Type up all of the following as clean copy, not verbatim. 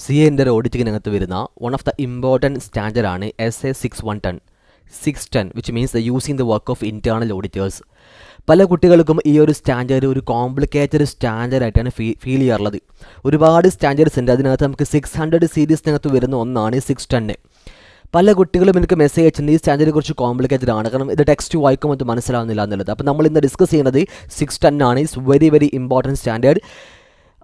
C എൻ്റെ ഒരു ഓഡിറ്റിങ്ങിനകത്ത് വരുന്ന വൺ ഓഫ് ദ ഇമ്പോർട്ടൻറ്റ് സ്റ്റാൻഡേർഡാണ് SA 610 which means using the work of internal auditors. പല കുട്ടികൾക്കും ഈ ഒരു സ്റ്റാൻഡേർഡ് ഒരു കോംപ്ലിക്കേറ്റഡ് സ്റ്റാൻഡേർഡായിട്ടാണ് ഫീൽ ചെയ്യാറുള്ളത്. ഒരുപാട് സ്റ്റാൻഡേർഡ്സ് ഉണ്ട്. അതിനകത്ത് നമുക്ക് 600 സീരീസിനകത്ത് വരുന്ന ഒന്നാണ് 610. പല കുട്ടികളും എനിക്ക് മെസ്സേജ് അയച്ചിട്ടുണ്ട് ഈ സ്റ്റാൻഡേർഡിനെ കുറിച്ച് കോംപ്ലിക്കേറ്റഡ് ആണ്, കാരണം ഇത് ടെക്സ്റ്റ് വായിക്കുമ്പോൾ അത് മനസ്സിലാവുന്നില്ല എന്നുള്ളത്. അപ്പോൾ നമ്മൾ ഇന്ന് ഡിസ്കസ് ചെയ്യുന്നത് 610 ആണ്. It's very very important standard.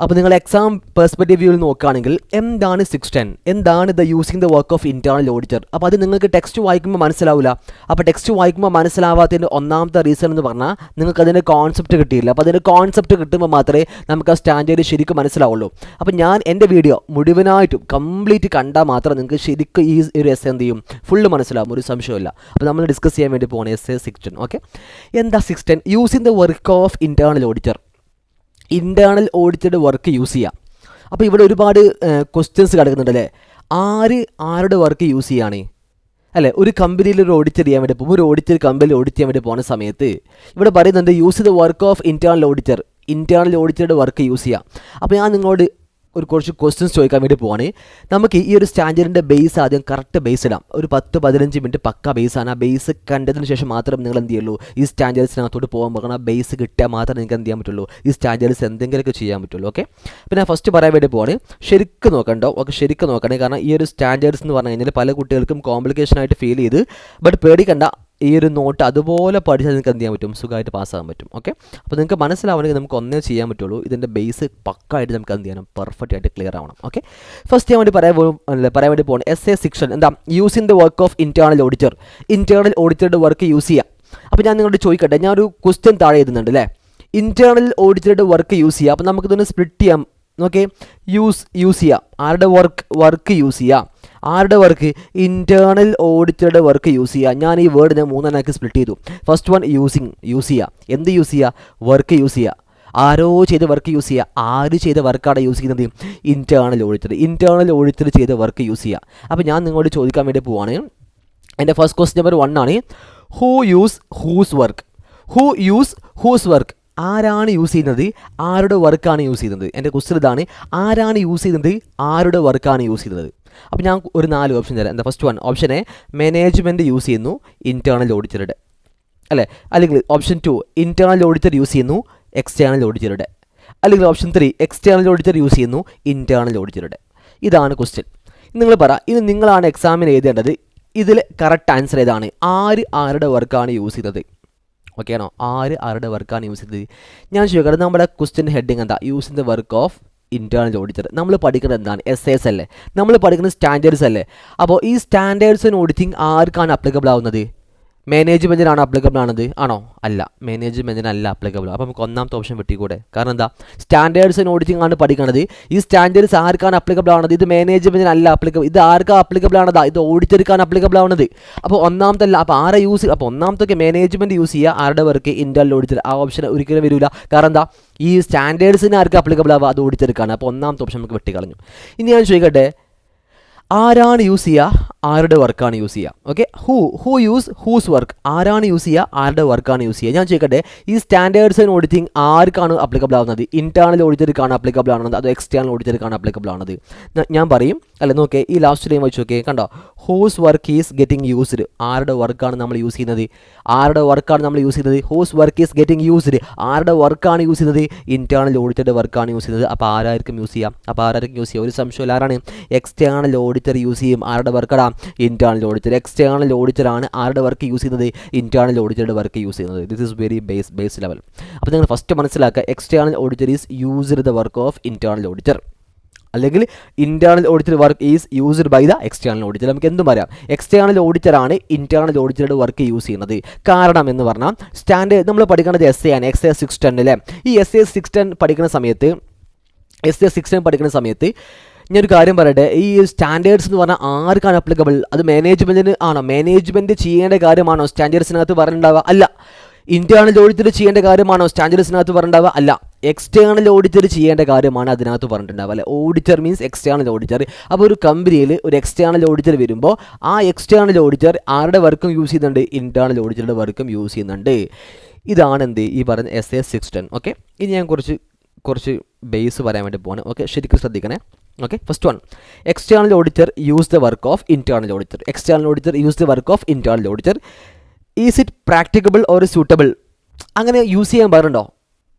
അപ്പോൾ നിങ്ങൾ എക്സാം പെർസ്പെക്റ്റീവ് വ്യൂവിൽ നോക്കുകയാണെങ്കിൽ എന്താണ് 610, എന്താണ് the using the work of internal auditor, അപ്പോൾ അത് നിങ്ങൾക്ക് ടെക്സ്റ്റ് വായിക്കുമ്പോൾ മനസ്സിലാവില്ല. അപ്പോൾ ടെക്സ്റ്റ് വായിക്കുമ്പോൾ മനസ്സിലാവാത്തതിൻ്റെ ഒന്നാമത്തെ റീസൺ എന്ന് പറഞ്ഞാൽ നിങ്ങൾക്ക് അതിൻ്റെ കോൺസെപ്റ്റ് കിട്ടിയില്ല. അപ്പോൾ അതിൻ്റെ കോൺസെപ്റ്റ് കിട്ടുമ്പോൾ മാത്രമേ നമുക്ക് ആ സ്റ്റാൻഡേർഡ് ശരിക്കും മനസ്സിലാവുള്ളൂ. അപ്പോൾ ഞാൻ എൻ്റെ വീഡിയോ മുഴുവനായിട്ടും കംപ്ലീറ്റ് കണ്ടാൽ മാത്രം നിങ്ങൾക്ക് ശരിക്കും ഈ ഒരു എസ് എന്ത് ചെയ്യും ഫുള്ള് മനസ്സിലാവും, ഒരു സംശയമില്ല. അപ്പോൾ നമ്മൾ ഡിസ്കസ് ചെയ്യാൻ വേണ്ടി പോകുന്നത് SA 610. ഓക്കെ, എന്താ 610? Using the work of internal auditor. Internal audited work use ചെയ്യാം. അപ്പോൾ ഇവിടെ ഒരുപാട് ക്വസ്റ്റ്യൻസ് കിടക്കുന്നുണ്ട് അല്ലേ. ആരുടെ വർക്ക് യൂസ് ചെയ്യുകയാണ് അല്ലേ? ഒരു കമ്പനിയിൽ ഒരു ഓഡിറ്റ് ചെയ്യാൻ വേണ്ടി പോകും, ഒരു ഓഡിറ്റർ കമ്പനിയിൽ ഓഡിറ്റ് ചെയ്യാൻ വേണ്ടി പോകുന്ന സമയത്ത് ഇവിടെ പറയുന്നുണ്ട് use the work of internal auditor. Internal ഓഡിറ്ററുടെ വർക്ക് യൂസ് ചെയ്യാം. അപ്പോൾ ഞാൻ നിങ്ങളോട് കുറച്ച് ക്വസ്റ്റ്യൻസ് ചോദിക്കാൻ വേണ്ടി പോവാണ്. നമുക്ക് ഈ ഒരു സ്റ്റാൻഡേർഡിൻ്റെ ബേസ് ആദ്യം കറക്റ്റ് ബേസ് ഇടാം. ഒരു 10-15 മിനിറ്റ് പക്ക ബേസാണ്. ആ ബേസ് കണ്ടതിന് ശേഷം മാത്രം നിങ്ങൾ എന്ത് ചെയ്യുള്ളൂ, ഈ സ്റ്റാൻഡേർഡ്സിനകത്തോട്ട് പോകാൻ പോകണം. ആ ബേസ് കിട്ടിയാൽ മാത്രമേ നിങ്ങൾക്ക് എന്ത് ചെയ്യാൻ പറ്റുള്ളൂ, ഈ സ്റ്റാൻഡേർഡ്സ് എന്തെങ്കിലുമൊക്കെ ചെയ്യാൻ പറ്റുള്ളൂ. ഓക്കെ, പിന്നെ ഫസ്റ്റ് പറയാൻ വേണ്ടി പോവാണ്. ശരിക്കും നോക്കണ്ടോ? ഓക്കെ, ശരിക്കും നോക്കണേ. കാരണം ഈ ഒരു സ്റ്റാൻഡേർഡ്സ് എന്ന് പറഞ്ഞു കഴിഞ്ഞാൽ പല കുട്ടികൾക്കും കോംപ്ലിക്കേഷനായിട്ട് ഫീൽ ചെയ്ത്, ബട്ട് പേടിക്കണ്ട, ഈ ഒരു നോട്ട് അതുപോലെ പഠിച്ചാൽ നിങ്ങൾക്ക് എന്ത് ചെയ്യാൻ പറ്റും, സുഖമായിട്ട് പാസ്സാകാൻ പറ്റും. ഓക്കെ, അപ്പോൾ നിങ്ങൾക്ക് മനസ്സിലാവണമെങ്കിൽ നമുക്ക് ഒന്നേ ചെയ്യാൻ പറ്റുള്ളൂ, ഇതിൻ്റെ ബേസ് പക്കായിട്ട് നമുക്ക് എന്ത് ചെയ്യണം, പെർഫെക്റ്റ് ആയിട്ട് ക്ലിയർ ആവണം. ഓക്കെ, ഫസ്റ്റ് ഞാൻ വേണ്ടി പറയാൻ വേണ്ടി പോകണം. SA 610 എന്താ? Using the work of internal auditor. Internal ഓഡിറ്ററുടെ വർക്ക് യൂസ് ചെയ്യാം. അപ്പോൾ ഞാൻ നിങ്ങളോട് ചോദിക്കട്ടെ, ഞാനൊരു ക്വസ്റ്റ്യൻ താഴെ എഴുതുന്നുണ്ട് അല്ലേ. ഇൻറ്റേർണൽ ഓഡിറ്ററുടെ വർക്ക് യൂസ് ചെയ്യാം. അപ്പോൾ നമുക്കിതൊന്ന് സ്പ്ലിറ്റ് ചെയ്യാം. ഓക്കെ, യൂസ് ചെയ്യാം. ആരുടെ വർക്ക് യൂസ് ചെയ്യാം? ആരുടെ വർക്ക്? ഇൻറ്റേർണൽ ഓഡിറ്ററുടെ വർക്ക് യൂസ് ചെയ്യുക. ഞാൻ ഈ വേർഡിനെ 3 സ്പ്ലിറ്റ് ചെയ്തു. ഫസ്റ്റ് വൺ യൂസ് ചെയ്യുക. എന്ത് യൂസ് ചെയ്യുക? വർക്ക് യൂസ് ചെയ്യുക. ആരോ ചെയ്ത വർക്ക് യൂസ് ചെയ്യുക. ആര് ചെയ്ത വർക്കാണ് യൂസ് ചെയ്യുന്നത്? Internal auditor. ഇൻറ്റേർണൽ ഓഡിറ്റർ ചെയ്ത വർക്ക് യൂസ് ചെയ്യുക. അപ്പോൾ ഞാൻ നിങ്ങളോട് ചോദിക്കാൻ വേണ്ടി പോവാണ്. എൻ്റെ ഫസ്റ്റ് ക്വസ്റ്റ്യൻ നമ്പർ 1 ആണ്. Who use whose work? ആരാണ് യൂസ് ചെയ്യുന്നത്? ആരുടെ വർക്കാണ് യൂസ് ചെയ്യുന്നത്? എൻ്റെ ക്വസ്റ്റ്യൻ ഇതാണ്, ആരാണ് യൂസ് ചെയ്യുന്നത്? ആരുടെ വർക്കാണ് യൂസ് ചെയ്യുന്നത്? അപ്പോൾ ഞാൻ ഒരു 4 ഓപ്ഷൻ തരാം. എന്താ? First one option A, management use ചെയ്യുന്നു ഇൻറ്റേർണൽ ഓഡിറ്ററുടെ അല്ലേ. അല്ലെങ്കിൽ ഓപ്ഷൻ 2, ഇൻറ്റേർണൽ ഓഡിറ്റർ യൂസ് ചെയ്യുന്നു എക്സ്റ്റേണൽ ഓഡിറ്ററുടെ. അല്ലെങ്കിൽ ഓപ്ഷൻ 3, എക്സ്റ്റേണൽ ഓഡിറ്റർ യൂസ് ചെയ്യുന്നു ഇൻറ്റേർണൽ ഓഡിറ്ററുടെ. ഇതാണ് ക്വസ്റ്റ്യൻ. നിങ്ങൾ പറ, ഇത് നിങ്ങളാണ് എക്സാമിന് എഴുതേണ്ടത്. ഇതിൽ കറക്റ്റ് ആൻസർ ഏതാണ്? ആരുടെ വർക്കാണ് യൂസ് ചെയ്യുന്നത്? ഓക്കെ ആണോ? ആരുടെ വർക്കാണ് യൂസ് ചെയ്തത്? ഞാൻ ചോദിക്കട്ടെ, നമ്മുടെ ക്വസ്റ്റ്യൻ ഹെഡിങ് എന്താ? Using the work of internal auditor. നമ്മൾ പഠിക്കുന്നത് എന്താണ്? SAS അല്ലേ, നമ്മൾ പഠിക്കുന്നത് സ്റ്റാൻഡേർഡ്സ് അല്ലേ. അപ്പോൾ ഈ സ്റ്റാൻഡേർഡ്സ് ഓഡിറ്റിംഗ് ആർക്കാണ് അപ്ലിക്കബിൾ ആവുന്നത്? മാനേജ്മെൻറ്റിനാണ് അപ്ലിക്കബിൾ ആണത്? ആണോ? അല്ല, മാനേജ്മെൻറ്റിനല്ല അപ്ലിക്കബിൾ. അപ്പോൾ നമുക്ക് ഒന്നാമത്തെ ഓപ്ഷൻ വെട്ടിക്കൂടെ? കാരണം എന്താ? സ്റ്റാൻഡേർഡ്സ് ഓഡിറ്റിംഗ് ആണ് പഠിക്കുന്നത്. ഈ സ്റ്റാൻഡേർഡ്സ് ആർക്കാണ് അപ്ലിക്കബിൾ ആവുന്നത്? ഇത് മാനേജ്മെൻറ്റിനല്ല അപ്ലിക്കബിൾ. ഇത് ആർക്കാണ് അപ്ലിക്കബിൾ ആണത്? ഇത് ഓഡിറ്റർക്കാണ് അപ്ലിക്കബിൾ ആവുന്നത്. അപ്പോൾ ഒന്നാമത്തെ അല്ല. അപ്പോൾ ആരെ യൂസ്? അപ്പോൾ ഒന്നാമത്തൊക്കെ മാനേജ്മെൻറ്റ് യൂസ് ചെയ്യുക. ആരുടെ വർക്ക്? Internal auditor. ആ ഓപ്ഷൻ ഒരിക്കലും വരില്ല. കാരണം എന്താ? ഈ സ്റ്റാൻഡേർഡ്സിന് ആർക്ക് അപ്ലിക്കബിൾ ആവുക? അത് ഓഡിറ്റർക്കാണ്. അപ്പോൾ ഒന്നാമത്തെ ഓപ്ഷൻ നമുക്ക് വെട്ടിക്കളഞ്ഞു. ഇനി ഞാൻ ചോദിക്കട്ടെ, ആരാണ് യൂസ് ചെയ്യുക? ആരുടെ വർക്കാണ് യൂസ് ചെയ്യുക? Okay, who use whose work? ആരാണ് യൂസ് ചെയ്യുക? ആരുടെ വർക്കാണ് യൂസ് ചെയ്യുക? ഞാൻ ചോദിക്കട്ടെ, ഈ സ്റ്റാൻഡേർഡ്സ് ആൻഡ് ഓഡിറ്റിംഗ് ആർക്കാണ് അപ്ലിക്കബിൾ ആവുന്നത്? ഇൻറ്റേർണൽ ഓഡിറ്റർക്കാണ് അപ്ലിക്കബിൾ ആവുന്നത് അതോ എക്സ്റ്റേണൽ ഓഡിറ്റർക്കാണ് അപ്ലിക്കബിൾ ആവുന്നത്? ഞാൻ പറയും അല്ല. നോക്കേ, ഈ ലാസ്റ്റ് ടൈം വെച്ച് നോക്കേ, കണ്ടോ? Whose work is getting used. ആരുടെ വർക്കാണ് നമ്മൾ യൂസ് ചെയ്യുന്നത്? ആരുടെ വർക്കാണ് നമ്മൾ യൂസ് ചെയ്യുന്നത്? Whose work is getting used. ആരുടെ വർക്കാണ് യൂസ് ചെയ്യുന്നത്? ഇൻറ്റേർണൽ ഓഡിറ്ററുടെ വർക്കാണ് യൂസ് ചെയ്യുന്നത്. അപ്പോൾ ആരായിരിക്കും യൂസ് ചെയ്യാം? അപ്പോൾ ആരായിരിക്കും യൂസ് ചെയ്യുക? ഒരു സംശയമില്ല. ആരാണ്? എക്സ്റ്റേണൽ ഓഡിറ്റർ യൂസ് ചെയ്യും. ആരുടെ വർക്കാണ്? Internal auditor. എക്സ്റ്റേണൽ ഓഡിറ്ററാണ് ആരുടെ വർക്ക് യൂസ് ചെയ്യുന്നത്? ഇൻറ്റേർണൽ ഓഡിറ്ററുടെ വർക്ക് യൂസ് ചെയ്യുന്നത്. This is very base level. അപ്പോൾ നിങ്ങൾ ഫസ്റ്റ് മനസ്സിലാക്കുക, external auditor is used the work of internal auditor, അല്ലെങ്കിൽ internal auditor work is used by the external auditor. നമുക്ക് എന്തും പറയാം, എക്സ്റ്റേണൽ ഓഡിറ്ററാണ് ഇൻറ്റേർണൽ ഓഡിറ്ററുടെ വർക്ക് യൂസ് ചെയ്യുന്നത്. കാരണം എന്ന് പറഞ്ഞാൽ സ്റ്റാൻഡേർഡ് നമ്മൾ പഠിക്കുന്നത് SA ആണ്, SA 610 അല്ലേ. ഈ SA 610 പഠിക്കുന്ന സമയത്ത് ഞാനൊരു കാര്യം പറയട്ടെ, ഈ സ്റ്റാൻഡേർഡ്സ് എന്ന് പറഞ്ഞാൽ ആർക്കാണ് അപ്ലിക്കബിൾ? അത് മാനേജ്മെൻറ്റിന് ആണോ? മാനേജ്മെൻറ്റ് ചെയ്യേണ്ട കാര്യമാണോ സ്റ്റാൻഡേർഡ്സിനകത്ത് പറഞ്ഞിട്ടുണ്ടാവുക? അല്ല. ഇൻറ്റേർണൽ ഓഡിറ്റർ ചെയ്യേണ്ട കാര്യമാണോ സ്റ്റാൻഡേർഡ്സിനകത്ത് പറഞ്ഞിട്ടുണ്ടാവുക? അല്ല. എക്സ്റ്റേണൽ ഓഡിറ്റർ ചെയ്യേണ്ട കാര്യമാണ് അതിനകത്ത് പറഞ്ഞിട്ടുണ്ടാവുക അല്ലേ. Auditor means external auditor. അപ്പോൾ ഒരു കമ്പനിയിൽ ഒരു എക്സ്റ്റേണൽ ഓഡിറ്റർ വരുമ്പോൾ ആ എക്സ്റ്റേണൽ ഓഡിറ്റർ ആരുടെ വർക്കും യൂസ് ചെയ്യുന്നുണ്ട്? ഇൻറ്റേർണൽ ഓഡിറ്ററുടെ വർക്കും യൂസ് ചെയ്യുന്നുണ്ട്. ഇതാണ് എന്ത് ഈ പറയുന്ന SA 610. ഓക്കെ, ഇനി ഞാൻ കുറച്ച് കുറച്ച് ബേസ് പറയാൻ വേണ്ടി പോവാണ്. ഓക്കെ, ശരിക്കും ശ്രദ്ധിക്കണേ. Okay, first one, external auditor use the work of internal auditor. External auditor use the work of internal auditor. Is it practicable or suitable? അങ്ങനെ യൂസ് ചെയ്യാൻ പാടുണ്ടോ?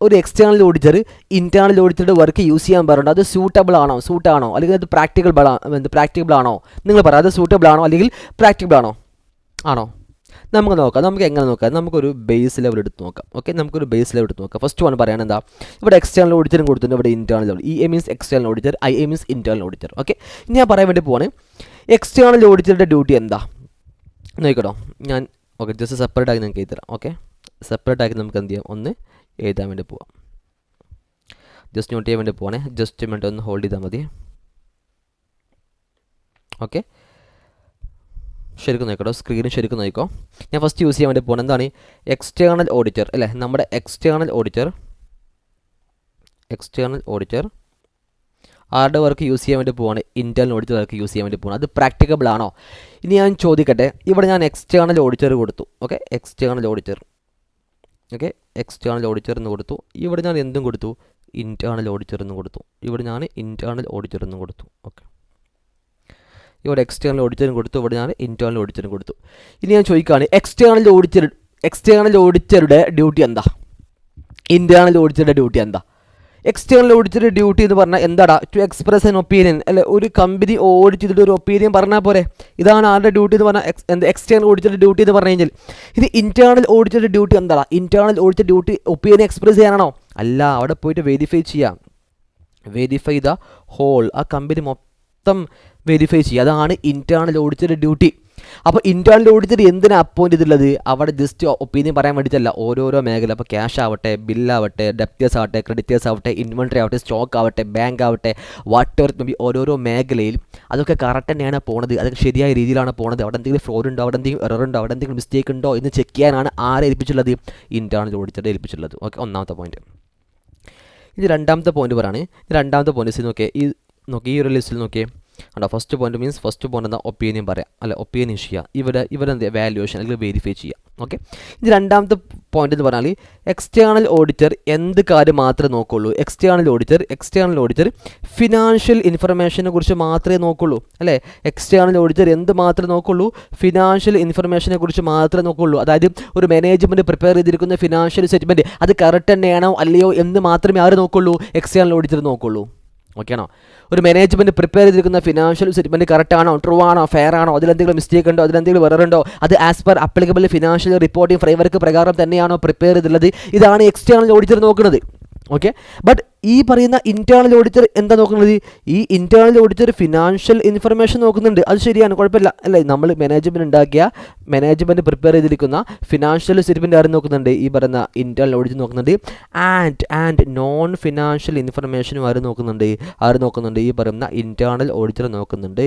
ഒരു എക്സ്റ്റേണൽ ഓഡിറ്റർ ഇൻറ്റേർണൽ ഓഡിറ്ററുടെ വർക്ക് യൂസ് ചെയ്യാൻ പാടുണ്ടോ? അത് സൂട്ടബിൾ ആണോ, സൂട്ടാണോ, അല്ലെങ്കിൽ അത് പ്രാക്ടിക്കബിൾ ആണോ? നിങ്ങൾ പറ, അത് സൂട്ടബിൾ ആണോ അല്ലെങ്കിൽ പ്രാക്ടിക്കബിൾ ആണോ? നമുക്ക് നോക്കാം. നമുക്ക് എങ്ങനെ നോക്കാം? നമുക്കൊരു ബേസ് ലെവൽ എടുത്ത് നോക്കാം. ഓക്കെ, നമുക്കൊരു ബേസ് ലെവൽ എടുത്ത് നോക്കാം. ഫസ്റ്റ് വൺ പറയുന്നത് എന്താ? ഇവിടെ എക്സ്റ്റേണൽ ഓഡിറ്ററും കൊടുത്തിട്ടുണ്ട്, ഇവിടെ internal level. E A means external auditor, I A means internal auditor. Okay, ഞാൻ പറയാൻ വേണ്ടി പോവാണ് എക്സ്റ്റേണൽ ഓഡിറ്ററുടെ ഡ്യൂട്ടി എന്താ നോക്കിക്കോ. ഞാൻ ഓക്കെ ജസ്റ്റ് സെപ്പറേറ്റ് ആക്കി നിങ്ങൾക്ക് എഴുതി തരാം. ഓക്കെ, സെപ്പറേറ്റ് ആക്കി നമുക്ക് എന്ത് ചെയ്യാം, ഒന്ന് എഴുതാൻ വേണ്ടി പോവാം. ജസ്റ്റ് നോട്ട് ചെയ്യാൻ വേണ്ടി പോവാണേ. ജസ്റ്റ് മിനിറ്റ് ഒന്ന് ഹോൾഡ് ചെയ്താൽ മതി. ഓക്കെ, ശരിക്കും നോക്കിക്കോ, സ്ക്രീനും ശരിക്കും നോക്കിക്കോ. ഞാൻ ഫസ്റ്റ് യൂസ് ചെയ്യാൻ വേണ്ടി പോകുന്നത് എന്താണ്? എക്സ്റ്റേണൽ ഓഡിറ്റർ അല്ലേ, നമ്മുടെ എക്സ്റ്റേണൽ ഓഡിറ്റർ ആരുടെ വർക്ക് യൂസ് ചെയ്യാൻ വേണ്ടി പോവാണ്? ഇൻറ്റേർണൽ ഓഡിറ്റർ വർക്ക് യൂസ് ചെയ്യാൻ വേണ്ടി പോകണം. അത് പ്രാക്ടിക്കബിൾ ആണോ? ഇനി ഞാൻ ചോദിക്കട്ടെ, ഇവിടെ ഞാൻ എക്സ്റ്റേണൽ ഓഡിറ്റർ കൊടുത്തു. ഓക്കെ, എക്സ്റ്റേണൽ ഓഡിറ്റർ എന്ന് കൊടുത്തു. ഇവിടെ ഞാൻ എന്തും കൊടുത്തു? ഇൻറ്റേർണൽ ഓഡിറ്റർ എന്ന് കൊടുത്തു. ഇവിടെ ഞാൻ ഇൻറ്റേർണൽ ഓഡിറ്റർ എന്ന് കൊടുത്തു. ഓക്കെ, ഇവിടെ എക്സ്റ്റേണൽ ഓഡിറ്ററും കൊടുത്തു, ഇവിടെ ഞാൻ ഇൻറ്റേർണൽ ഓഡിറ്ററും കൊടുത്തു. ഇനി ഞാൻ ചോദിക്കുകയാണ്, എക്സ്റ്റേണൽ ഓഡിറ്ററുടെ ഡ്യൂട്ടി എന്താ? ഇൻറ്റേർണൽ ഓഡിറ്ററുടെ ഡ്യൂട്ടി എന്താ? എക്സ്റ്റേണൽ ഓഡിറ്ററുടെ ഡ്യൂട്ടി എന്ന് പറഞ്ഞാൽ എന്താടാ? ടു എക്സ്പ്രസ് ആൻ ഒപ്പീനിയൻ അല്ലെ, ഒരു കമ്പനി ഓഡിറ്റ് ചെയ്തിട്ട് ഒരു ഒപ്പീനിയൻ പറഞ്ഞാൽ പോരെ. ഇതാണ് ആരുടെ ഡ്യൂട്ടി എന്ന് പറഞ്ഞാൽ, എക്സ്റ്റേണൽ ഓഡിറ്ററുടെ ഡ്യൂട്ടി എന്ന് പറഞ്ഞു കഴിഞ്ഞാൽ. ഇത് ഇൻറ്റേർണൽ ഓഡിറ്ററുടെ ഡ്യൂട്ടി എന്താടാ? Internal auditor duty opinion express ചെയ്യാനാണോ? അല്ല, അവിടെ പോയിട്ട് വെരിഫൈ ദ ഹോൾ, ആ കമ്പനി മൊത്തം വെരിഫൈ ചെയ്യുക. അതാണ് ഇൻറ്റേർണൽ ഓഡിറ്ററുടെ ഡ്യൂട്ടി. അപ്പോൾ ഇൻറ്റേർണൽ ഓഡിറ്റർ എന്തിനാണ് അപ്പോയിൻറ്റ് ചെയ്തിട്ടുള്ളത്? അവിടെ ജസ്റ്റ് ഒപ്പീനിയൻ പറയാൻ വേണ്ടിയിട്ടല്ല, ഓരോരോ മേഖല, അപ്പോൾ ക്യാഷ് ആവട്ടെ, ബില്ലാവട്ടെ, ഡെപ്റ്റേഴ്സ് ആവട്ടെ, ക്രെഡിറ്റേഴ്സ് ആവട്ടെ, ഇൻവെൻട്രി ആവട്ടെ, സ്റ്റോക്ക് ആവട്ടെ, ബാങ്ക് ആവട്ടെ, വാട്ട് എവർ മേ ബി, ഓരോരോ മേഖലയിൽ അതൊക്കെ കറക്റ്റ് തന്നെയാണ് പോണത്, അതൊക്കെ ശരിയായ രീതിയിലാണ് പോണത്. അവിടെ എന്തെങ്കിലും ഫ്രോഡ് ഉണ്ടോ, അവിടെ എന്തെങ്കിലും എറർ ഉണ്ടോ, അവിടെ എന്തെങ്കിലും മിസ്റ്റേക്ക് ഉണ്ടോ എന്ന് ചെക്ക് ചെയ്യാനാണ് ആരെ ഏൽപ്പിച്ചുള്ളത്? ഇൻറ്റേർണൽ ഓഡിറ്ററെ ഏൽപ്പിച്ചുള്ളത്. ഓക്കെ, ഒന്നാമത്തെ പോയിന്റ്. ഇത് രണ്ടാമത്തെ പോയിന്റ് പറയാണ്. രണ്ടാമത്തെ പോയിന്റ് നോക്കി, ഈ ഒരു ലിസ്റ്റിൽ നോക്കിയേ. അല്ല, ഫസ്റ്റ് പോയിന്റ് എന്താ? ഒപ്പീനിയൻ പറയാം അല്ലെ, ഒപ്പീനിയൻ ചെയ്യുക. ഇവിടെ എന്ത് വാല്യുവേഷൻ അല്ലെങ്കിൽ വെരിഫൈ ചെയ്യുക. ഓക്കെ, ഇത് രണ്ടാമത്തെ പോയിന്റ് എന്ന് പറഞ്ഞാൽ എക്സ്റ്റേണൽ ഓഡിറ്റർ എന്ത് കാര്യം മാത്രമേ നോക്കുള്ളൂ? എക്സ്റ്റേണൽ ഓഡിറ്റർ ഫിനാൻഷ്യൽ ഇൻഫർമേഷനെ കുറിച്ച് മാത്രമേ നോക്കുള്ളൂ അല്ലേ. എക്സ്റ്റേണൽ ഓഡിറ്റർ എന്ത് മാത്രമേ നോക്കുള്ളൂ? ഫിനാൻഷ്യൽ ഇൻഫർമേഷനെ കുറിച്ച് മാത്രമേ നോക്കുള്ളൂ. അതായത് ഒരു മാനേജ്മെൻറ്റ് പ്രിപ്പയർ ചെയ്തിരിക്കുന്ന ഫിനാൻഷ്യൽ സ്റ്റേറ്റ്മെൻറ്റ് അത് കറക്റ്റ് തന്നെയാണോ അല്ലയോ എന്ന് മാത്രമേ ആര് നോക്കുള്ളൂ? എക്സ്റ്റേണൽ ഓഡിറ്റർ നോക്കുള്ളൂ. ഓക്കെ ആണോ? ഒരു മാനേജ്മെൻറ്റ് പ്രിപ്പയർ ചെയ്തിരിക്കുന്ന ഫിനാൻഷ്യൽ സ്റ്റേറ്റ്മെൻറ്റ് കറക്റ്റ് ആണോ, ട്രൂ ആണോ, ഫെയർ ആണോ, അതിലെന്തെങ്കിലും മിസ്റ്റേക്ക് ഉണ്ടോ, അതിലെന്തെങ്കിലും എറർ ഉണ്ടോ, അത് as per applicable financial reporting framework പ്രകാരം തന്നെയാണോ പ്രിപ്പയർ ചെയ്തിട്ടുള്ളത്? ഇതാണ് എക്സ്റ്റേണൽ ഓഡിറ്റർ നോക്കുന്നത്. ഓക്കെ, ബട്ട് ഈ പറയുന്ന ഇൻറ്റേർണൽ ഓഡിറ്റർ എന്താ നോക്കുന്നത്? ഈ ഇൻറ്റേർണൽ ഓഡിറ്റർ ഫിനാൻഷ്യൽ ഇൻഫർമേഷൻ നോക്കുന്നുണ്ട്, അത് ശരിയാണ്, കുഴപ്പമില്ല അല്ലേ. നമ്മൾ മാനേജ്മെൻറ്റ് പ്രിപ്പയർ ചെയ്തിരിക്കുന്ന ഫിനാൻഷ്യൽ സ്റ്റേറ്റ്മെൻറ്റ് ആരും നോക്കുന്നുണ്ട്? ഈ പറയുന്ന ഇൻറ്റേർണൽ ഓഡിറ്റർ നോക്കുന്നുണ്ട്. ആൻഡ് നോൺ ഫിനാൻഷ്യൽ ഇൻഫർമേഷനും ആരും നോക്കുന്നുണ്ട്? ഈ പറയുന്ന ഇൻറ്റേർണൽ ഓഡിറ്റർ നോക്കുന്നുണ്ട്.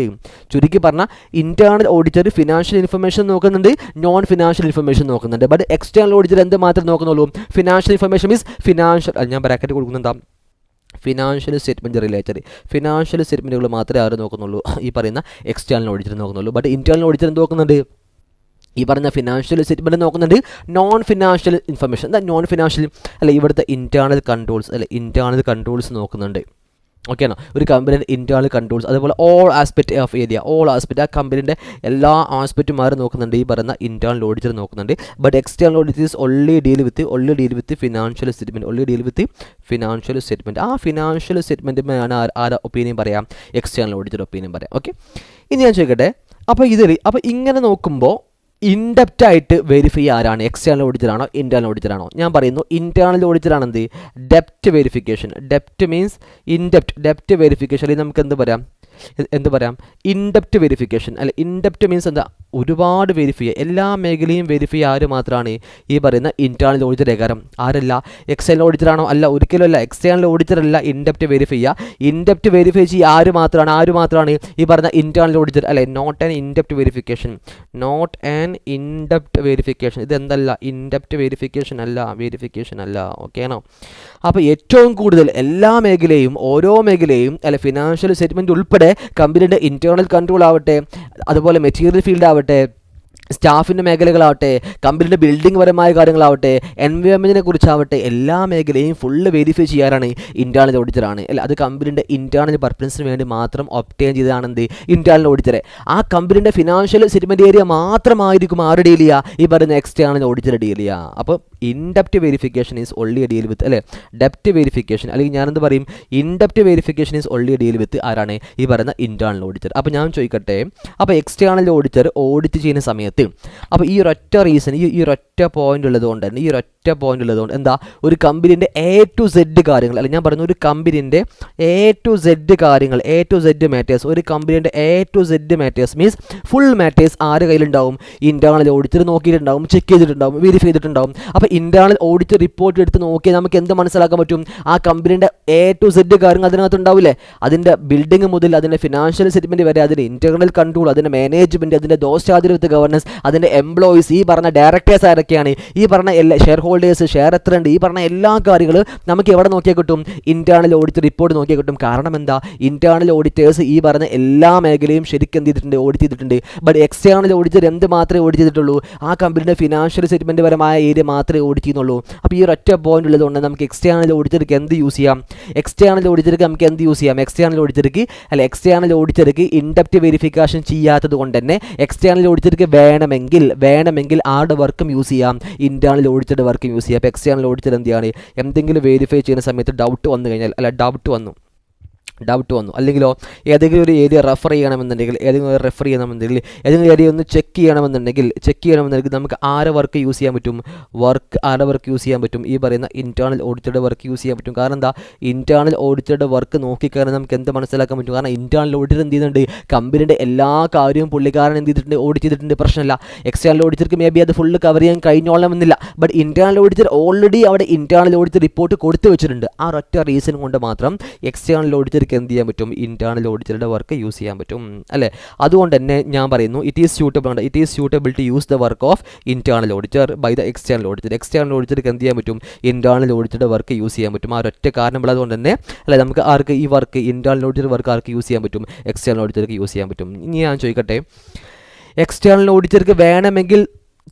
ചുരുക്കി പറഞ്ഞാൽ ഇൻറ്റേർണൽ ഓഡിറ്റർ ഫിനാൻഷ്യൽ ഇൻഫർമേഷൻ നോക്കുന്നുണ്ട്, നോൺ ഫിനാൻഷ്യൽ ഇൻഫർമേഷൻ നോക്കുന്നുണ്ട്. ബട്ട് എക്സ്റ്റേണൽ ഓഡിറ്റർ എന്ത് മാത്രമേ നോക്കുന്നുള്ളൂ? ഫിനാൻഷ്യൽ ഇൻഫർമേഷൻ മീൻസ് ഫിനാൻഷ്യൽ, ഞാൻ ബ്രാക്കറ്റ് കൊടുക്കുന്നുണ്ടാവും, ഫിനാൻഷ്യൽ സ്റ്റേറ്റ്മെൻറ്റ് റിലേറ്റഡ് ഫിനാൻഷ്യൽ സ്റ്റേറ്റ്മെൻറ്റുകൾ മാത്രമേ ആരും നോക്കുന്നുള്ളൂ? ഈ പറയുന്ന എക്സ്റ്റേണൽ ഓഡിറ്റർ നോക്കുന്നുള്ളൂ. ബട്ട് ഇൻറ്റേർണൽ ഓഡിറ്റർ എന്ത് നോക്കുന്നുണ്ട്? ഈ പറഞ്ഞ ഫിനാൻഷ്യൽ സ്റ്റേറ്റ്മെൻറ്റ് നോക്കുന്നുണ്ട്, നോൺ ഫിനാൻഷ്യൽ ഇൻഫർമേഷൻ. എന്താ നോൺ ഫിനാൻഷ്യൽ? അല്ല, ഇവിടുത്തെ ഇൻറ്റേർണൽ കൺട്രോൾസ് നോക്കുന്നുണ്ട്. ഓക്കെ ആണോ? ഒരു കമ്പനിയുടെ ഇൻറ്റേർണൽ കൺട്രോൾസ്, അതുപോലെ ഓൾ ആസ്പെക്റ്റ് ഓഫ് ഏരിയ, ആ കമ്പനിയുടെ എല്ലാ ആസ്പെക്റ്റും ആരും നോക്കുന്നുണ്ട്? ഈ പറയുന്ന ഇൻറ്റേർണൽ ഓഡിറ്റർ നോക്കുന്നുണ്ട്. But external auditors only deal with financial statement. ആ ഫിനാൻഷ്യൽ സ്റ്റേറ്റ്മെൻറ്റ് ആരാ ഒപ്പീനിയൻ പറയാം? എക്സ്റ്റേണൽ ഓഡിറ്റർ ഒപ്പീനിയൻ പറയാം. ഓക്കെ, ഇനി ഞാൻ ചോദിക്കട്ടെ, അപ്പോൾ ഇങ്ങനെ നോക്കുമ്പോൾ ഇൻഡെപ്റ്റ് ആയിട്ട് വെരിഫൈ ആരാണ്? എക്സ്റ്റേണൽ ഓഡിറ്റർ ആണോ, ഇൻറ്റേർണൽ ഓഡിറ്റർ ആണോ? ഞാൻ പറയുന്നു ഇൻറ്റേർണൽ ഓഡിറ്റർ ആണ് എന്ത്? Depth verification. Depth means depth verification. അല്ലെങ്കിൽ നമുക്ക് എന്ത് പറയാം? In depth verification. അല്ല, ഇൻഡെപ്റ്റ് മീൻസ് എന്താ? ഒരുപാട് വെരിഫൈ, എല്ലാ മേഖലയും വെരിഫൈ ആര് മാത്രമാണ്? ഈ പറയുന്ന ഇൻറ്റേർണൽ ഓഡിറ്റർ ഏകാരം. ആരല്ല? എക്സ്റ്റേണൽ ഓഡിറ്റർ ആണോ? അല്ല, ഒരിക്കലും അല്ല. എക്സ്റ്റേണൽ ഓഡിറ്റർ അല്ല ഇൻഡെപ്റ്റ് വെരിഫൈ ചെയ്യുക ആര് മാത്രമാണ്? ഈ പറയുന്ന ഇൻറ്റേർണൽ ഓഡിറ്റർ അല്ലെ. Not an in depth verification. ഇതെന്തല്ല? ഇൻഡെപ്റ്റ് വെരിഫിക്കേഷൻ അല്ല. ഓക്കെ ആണോ? അപ്പോൾ ഏറ്റവും കൂടുതൽ എല്ലാ മേഖലയും, ഓരോ മേഖലയും അല്ലെ, ഫിനാൻഷ്യൽ സ്റ്റേറ്റ്മെൻറ്റ് ഉൾപ്പെടെ കമ്പനിയുടെ ഇൻറ്റേർണൽ കൺട്രോൾ ആവട്ടെ, അതുപോലെ മെറ്റീരിയൽ ഫീൽഡ് ആവട്ടെ, സ്റ്റാഫിൻ്റെ മേഖലകളാവട്ടെ, കമ്പനിയുടെ ബിൽഡിംഗ് പരമായ കാര്യങ്ങളാവട്ടെ, എൻവയോൺമെൻറ്റിനെ കുറിച്ചാവട്ടെ, എല്ലാ മേഖലയും ഫുള്ള് വെരിഫൈ ചെയ്യാനാണ് ഇൻറ്റേർണൽ ഓഡിറ്ററാണ് അല്ല. അത് കമ്പനിയുടെ ഇൻറ്റേർണൽ പർപ്പസിന് വേണ്ടി മാത്രം ഒബ്റ്റെയിൻ ചെയ്തതാണ് എന്ത് ഇൻറ്റേർണൽ ഓഡിറ്ററെ. ആ കമ്പനിയുടെ ഫിനാൻഷ്യൽ സ്റ്റേറ്റ്മെൻറ്റ് ഏരിയ മാത്രമായിരിക്കും ആര് ഡീൽ ചെയ്യുക, ഈ പറയുന്ന എക്സ്റ്റേണൽ ഓഡിറ്റർ ഡീൽ ചെയ്യുക. അപ്പോൾ in-depth verification is only deal with അല്ലേ ഡെപ്റ്റ് വെരിഫിക്കേഷൻ, അല്ലെങ്കിൽ ഞാനെന്ത് പറയും, in-depth verification is only deal with ആരാണ്, ഈ പറയുന്ന ഇൻറ്റേർണൽ ഓഡിറ്റർ. അപ്പോൾ ഞാൻ ചോദിക്കട്ടെ, അപ്പോൾ എക്സ്റ്റേണൽ ഓഡിറ്റർ ഓഡിറ്റ് ചെയ്യുന്ന സമയത്ത് അപ്പോൾ ഈ ഒരൊറ്റ റീസൺ, ഈ ഒരൊറ്റ പോയിന്റ് ഉള്ളതുകൊണ്ട് തന്നെ, ഈ ഒരൊറ്റ പോയിന്റ് ഉള്ളതുകൊണ്ട് എന്താ, ഒരു കമ്പനീൻ്റെ A to Z കാര്യങ്ങൾ, അല്ലെങ്കിൽ ഞാൻ പറയുന്ന ഒരു കമ്പനീൻ്റെ A to Z കാര്യങ്ങൾ, A to Z മാറ്റേഴ്സ്, ഒരു കമ്പനീൻ്റെ A to Z matters means full matters ആരുടെ കയ്യിലുണ്ടാവും, ഇൻറ്റേർണൽ ഓഡിറ്റർ നോക്കിയിട്ടുണ്ടാവും, ചെക്ക് ചെയ്തിട്ടുണ്ടാവും, വെരിഫൈ ചെയ്തിട്ടുണ്ടാവും. അപ്പോൾ ഇൻറ്റേർണൽ ഓഡിറ്റ് റിപ്പോർട്ട് എടുത്ത് നോക്കിയാൽ നമുക്ക് എന്ത് മനസ്സിലാക്കാൻ പറ്റും, ആ കമ്പനീൻ്റെ A to Z കാര്യങ്ങൾ അതിനകത്ത് ഉണ്ടാവില്ലേ, അതിൻ്റെ ബിൽഡിംഗ് മുതൽ അതിൻ്റെ ഫിനാൻഷ്യൽ സ്റ്റേറ്റ്മെൻറ്റ് വരെ, അതിൻ്റെ ഇൻറ്റേർണൽ കൺട്രോൾ, അതിൻ്റെ മാനേജ്മെൻറ്റ്, അതിൻ്റെ ദോഷാതിരിത്വ ഗവർണൻസ്, അതിൻ്റെ എംപ്ലോയീസ്, ഈ പറഞ്ഞ ഡയറക്ടേഴ്സ് ആരൊക്കെയാണ്, ഈ പറഞ്ഞ എല്ലാ ഷെയർ ഹോൾഡേഴ്സ്, ഷെയർ എത്ര ഉണ്ട്, ഈ പറഞ്ഞ എല്ലാ കാര്യങ്ങളും നമുക്ക് എവിടെ നോക്കിയാൽ കിട്ടും, ഇൻറ്റേർണൽ ഓഡിറ്റ് റിപ്പോർട്ട് നോക്കിയാൽ കിട്ടും. കാരണം എന്താ, ഇൻറ്റേർണൽ ഓഡിറ്റേഴ്സ് ഈ പറഞ്ഞ എല്ലാ മേഖലയും ശരിക്കും എന്ത് ചെയ്തിട്ടുണ്ട്, ഓഡിറ്റ് ചെയ്തിട്ടുണ്ട്. ബട്ട് എക്സ്റ്റേണൽ ഓഡിറ്റർ എന്ത് മാത്രമേ ഓഡിറ്റ് ചെയ്തിട്ടുള്ളൂ, ആ കമ്പനിയുടെ ഫിനാൻഷ്യൽ സ്റ്റേറ്റ്മെൻറ്റ് പരമായ ഏരിയ മാത്രമേ ഓഡിറ്റ് ചെയ്യുന്നുള്ളൂ. അപ്പോൾ ഈ ഒരൊറ്റ പോയിന്റ് ഉള്ളതുകൊണ്ട് നമുക്ക് എക്സ്റ്റേണൽ ഓഡിറ്റർക്ക് എന്ത് യൂസ് ചെയ്യാം, എക്സ്റ്റേണൽ ഓഡിറ്റർക്ക് നമുക്ക് എന്ത് യൂസ് ചെയ്യാം, എക്സ്റ്റേണൽ ഓഡിറ്റർക്ക് ഇൻഡെപ്റ്റ് വെരിഫിക്കേഷൻ ചെയ്യാത്തത് കൊണ്ട് തന്നെ എക്സ്റ്റേണൽ ഓഡിറ്റർക്ക് വേണമെങ്കിൽ ആരുടെ വർക്കും യൂസ് ചെയ്യാം, ഇൻറ്റേർണൽ ഓഡിറ്ററുടെ വർക്കും യൂസ് ചെയ്യാം. അപ്പോൾ എക്സ്റ്റേണൽ ഓഡിറ്റർ എന്താണ്, എന്തെങ്കിലും വെരിഫൈ ചെയ്യുന്ന സമയത്ത് ഡൗട്ട് വന്നു കഴിഞ്ഞാൽ, ഡൗട്ട് വന്നു അല്ലെങ്കിലോ ഏതെങ്കിലും ഒരു ഏരിയ റെഫർ ചെയ്യണമെന്നുണ്ടെങ്കിൽ, ഏതെങ്കിലും ഏരിയ ഒന്ന് ചെക്ക് ചെയ്യണമെന്നുണ്ടെങ്കിൽ നമുക്ക് ആരെ വർക്ക് യൂസ് ചെയ്യാൻ പറ്റും, ഈ പറയുന്ന ഇൻറ്റേർണൽ ഓഡിറ്ററുടെ വർക്ക് യൂസ് ചെയ്യാൻ പറ്റും. കാരണം എന്താ, ഇൻറ്റേർണൽ ഓഡിറ്ററുടെ വർക്ക് നോക്കിക്കഴിഞ്ഞാൽ നമുക്ക് എന്ത് മനസ്സിലാക്കാൻ പറ്റും, കാരണം ഇൻറ്റേർണൽ ഓഡിറ്റർ എന്ത് ചെയ്യുന്നുണ്ട്, കമ്പനിയുടെ എല്ലാ കാര്യവും പുള്ളിക്കാരൻ എന്ത് ചെയ്തിട്ടുണ്ട്, ഓഡിറ്റ് ചെയ്തിട്ടുണ്ട്, പ്രശ്നമില്ല. എക്സ്റ്റേണൽ ഓഡിറ്റർക്ക് മേ ബി അത് ഫുള്ള് കവർ ചെയ്യാൻ കഴിഞ്ഞോളണമെന്നില്ല. ബട്ട് ഇൻറ്റേർണൽ ഓഡിറ്റർ ഓൾറെഡി അവിടെ ഇൻറ്റേർണൽ ഓഡിറ്റർ റിപ്പോർട്ട് കൊടുത്തു വെച്ചിട്ടുണ്ട്. ആ ഒറ്റ റീസൺ കൊണ്ട് മാത്രം എക്സ്റ്റേണൽ ഓഡിറ്റർ എന്ത് ചെയ്യാൻ പറ്റും, ഇൻറ്റേർണൽ ഓഡിറ്ററുടെ വർക്ക് യൂസ് ചെയ്യാൻ പറ്റും അല്ലേ. അതുകൊണ്ട് തന്നെ ഞാൻ പറയുന്നു, it is suitable to use the work of internal auditor by the external auditor. External ഓഡിറ്റർക്ക് എന്ത് ചെയ്യാൻ പറ്റും, ഇൻറ്റേർണൽ ഓഡിറ്ററുടെ വർക്ക് യൂസ് ചെയ്യാൻ പറ്റും. ആ ഒറ്റ കാരണം ഉള്ളതുകൊണ്ട് തന്നെ അല്ലേ നമുക്ക് ആർക്ക് ഈ വർക്ക്, ഇൻറ്റേർണൽ ഓഡിറ്റർ വർക്ക് ആർക്ക് യൂസ് ചെയ്യാൻ പറ്റും, എക്സ്റ്റേണൽ ഓഡിറ്റർക്ക് യൂസ് ചെയ്യാൻ പറ്റും. ഇനി ഞാൻ ചോദിക്കട്ടെ, എക്സ്റ്റേണൽ ഓഡിറ്റർക്ക് വേണമെങ്കിൽ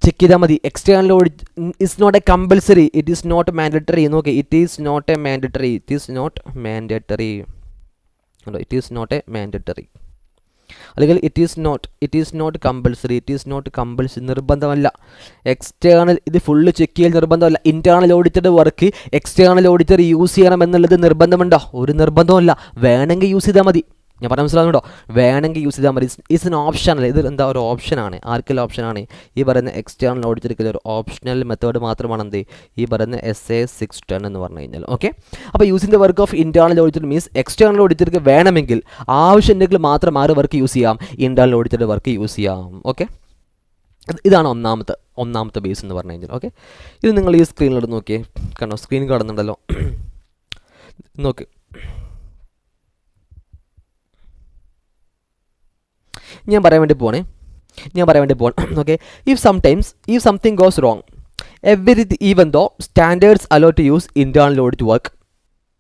ചെക്ക് ചെയ്താൽ മതി. External audit is not a compulsory, it is not mandatory. നോക്കി, it is not a mandatory, അല്ലെങ്കിൽ ഇറ്റ് ഈസ് നോട്ട് കമ്പൽസറി, നിർബന്ധമല്ല. എക്സ്റ്റേണൽ ഇത് ഫുള്ള് ചെക്ക് ചെയ്യൽ നിർബന്ധമല്ല. ഇൻറ്റേർണൽ ഓഡിറ്ററുടെ വർക്ക് എക്സ്റ്റേണൽ ഓഡിറ്റർ യൂസ് ചെയ്യണം എന്നുള്ളത് നിർബന്ധമുണ്ടോ, ഒരു നിർബന്ധമല്ല. വേണമെങ്കിൽ യൂസ് ചെയ്താൽ മതി. ഞാൻ പറഞ്ഞ മനസ്സിലാകുന്നുണ്ടോ, വേണമെങ്കിൽ യൂസ് ചെയ്താൽ മതി. ഇറ്റ്സ് എൻ ഓപ്ഷൻ അല്ല, ഇത് എന്താ ഒരു ഓപ്ഷനാണ്. ആർക്കെല്ലാം ഓപ്ഷനാണ്, ഈ പറയുന്ന എക്സ്റ്റേണൽ ഓഡിറ്റർക്ക് ഒരു ഓപ്ഷണൽ മെത്തേഡ് മാത്രമാണ് എന്ത്, ഈ പറയുന്ന SA 610 എന്ന് പറഞ്ഞു കഴിഞ്ഞാൽ. ഓക്കെ, അപ്പോൾ using the work of internal auditor means external ഓഡിറ്റർക്ക് വേണമെങ്കിൽ ആവശ്യമുണ്ടെങ്കിൽ മാത്രം ആറ് വർക്ക് യൂസ് ചെയ്യാം, ഇൻറ്റേർണൽ ഓഡിറ്ററുടെ വർക്ക് യൂസ് ചെയ്യാം. ഓക്കെ, ഇതാണ് ഒന്നാമത്തെ ബേസ് എന്ന് പറഞ്ഞു കഴിഞ്ഞാൽ. ഓക്കെ, ഇത് നിങ്ങൾ ഈ സ്ക്രീനിലോട്ട് നോക്കിയേ, കണ്ടോ, സ്ക്രീൻ കാണുന്നുണ്ടല്ലോ, നോക്ക്. ഞാൻ പറയാൻ വേണ്ടി പോകണേ. Okay, if something goes wrong even though standards allow to use internal audit work,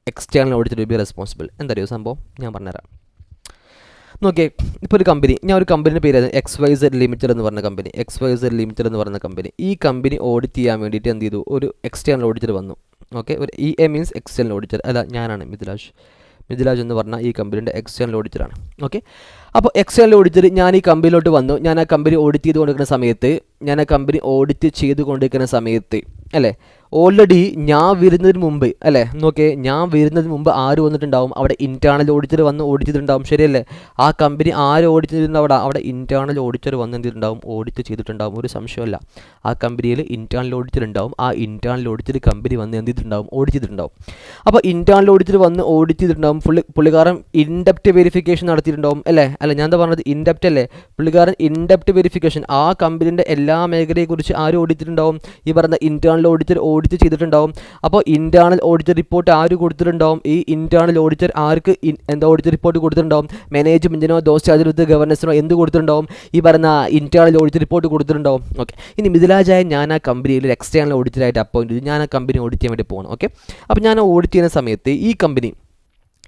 external auditor will be responsible. എന്താ സംഭവം ഞാൻ പറഞ്ഞുതരാം. നോക്കിയേ, ഇപ്പോൾ ഒരു കമ്പനി, ഞാൻ ഒരു കമ്പനിയുടെ പേര് XYZ ലിമിറ്റഡ് എന്ന് പറഞ്ഞ കമ്പനി. ഈ കമ്പനി ഓഡിറ്റ് ചെയ്യാൻ വേണ്ടിയിട്ട് എന്ത് ചെയ്തു, ഒരു എക്സ്റ്റേണൽ ഓഡിറ്റർ വന്നു. ഓക്കെ, ഒരു EA മീൻസ് എക്സ്റ്റേണൽ ഓഡിറ്റർ. അല്ല, ഞാനാണ് മിഥിലാജ് എന്ന് പറഞ്ഞാൽ ഈ കമ്പനിയുടെ എക്സ്റ്റേണൽ ഓഡിറ്ററാണ്. ഓക്കെ, അപ്പോൾ എക്സ്റ്റേണൽ ഓഡിറ്റർ ഞാൻ ഈ കമ്പനിയിലോട്ട് വന്നു. ഞാൻ ആ കമ്പനി ഓഡിറ്റ് ചെയ്തുകൊണ്ടിരിക്കുന്ന സമയത്ത് അല്ലേ, ഓൾറെഡി ഞാൻ വരുന്നതിന് മുമ്പ് ആര് വന്നിട്ടുണ്ടാവും, അവിടെ ഇൻറ്റേർണൽ ഓഡിറ്റർ വന്ന് ഓഡിറ്റ് ചെയ്തിട്ടുണ്ടാവും. ശരിയല്ലേ, ആ കമ്പനി ആര് ഓഡിറ്റ് ചെയ്തിട്ടുണ്ടാവും, അവിടെ ഇൻറ്റേർണൽ ഓഡിറ്റർ വന്ന് എന്തിട്ടുണ്ടാവും, ഓഡിറ്റ് ചെയ്തിട്ടുണ്ടാവും. ഒരു സംശയമല്ല, ആ കമ്പനിയിൽ ഇൻറ്റേർണൽ ഓഡിറ്റർ ഉണ്ടാവും. ആ ഇൻറ്റേർണൽ ഓഡിറ്റർ കമ്പനി വന്ന് എന്ത് ചെയ്തിട്ടുണ്ടാവും, ഓഡിറ്റ് ചെയ്തിട്ടുണ്ടാവും. അപ്പോൾ ഇൻറ്റേർണൽ ഓഡിറ്റർ വന്ന് ഓഡിറ്റ് ചെയ്തിട്ടുണ്ടാവും. പുള്ളിക്കാരൻ ഇൻഡെപ്റ്റ് വെരിഫിക്കേഷൻ നടത്തിയിട്ടുണ്ടാവും അല്ലേ. ഞാൻ എന്താ പറഞ്ഞത്, ഇൻഡെപ്റ്റ് അല്ലേ. പുള്ളിക്കാരൻ ഇൻഡെപ്റ്റ് വെരിഫിക്കേഷൻ, ആ കമ്പനിൻ്റെ എല്ലാ മേഖലയെക്കുറിച്ച് ആര് ഓഡിറ്റ് ചെയ്തിട്ടുണ്ടാവും, ഈ പറഞ്ഞ ഇൻറ്റേർണൽ ഓഡിറ്റർ ഓഡിറ്റ് ചെയ്തിട്ടുണ്ടാവും. അപ്പോൾ ഇൻറ്റേർണൽ ഓഡിറ്റർ റിപ്പോർട്ട് ആര് കൊടുത്തിട്ടുണ്ടാവും, ഈ ഇൻറ്റേർണൽ ഓഡിറ്റർ ആർക്ക് ഓഡിറ്റ് റിപ്പോർട്ട് കൊടുത്തിട്ടുണ്ടാവും, മാനേജ്മെൻറ്റിനോ ദോഷാതിരിത്വ ഗവർണൻസിനോ എന്ത് കൊടുത്തിട്ടുണ്ടാവും, ഈ പറഞ്ഞ ഇൻറ്റേർണൽ ഓഡിറ്റ് റിപ്പോർട്ട് കൊടുത്തിട്ടുണ്ടാവും. ഓക്കെ, ഇനി മിഥിലാജായ ഞാൻ ആ കമ്പനിയിൽ ഒരു എക്സ്റ്റേണൽ ഓഡിറ്ററായിട്ട് അപ്പോയിൻറ്റ് ചെയ്തു. ഞാൻ ആ കമ്പനി ഓഡിറ്റ് ചെയ്യാൻ വേണ്ടി പോകണം. ഓക്കെ, അപ്പോൾ ഞാൻ ഓഡിറ്റ് ചെയ്യുന്ന സമയത്ത് ഈ കമ്പനി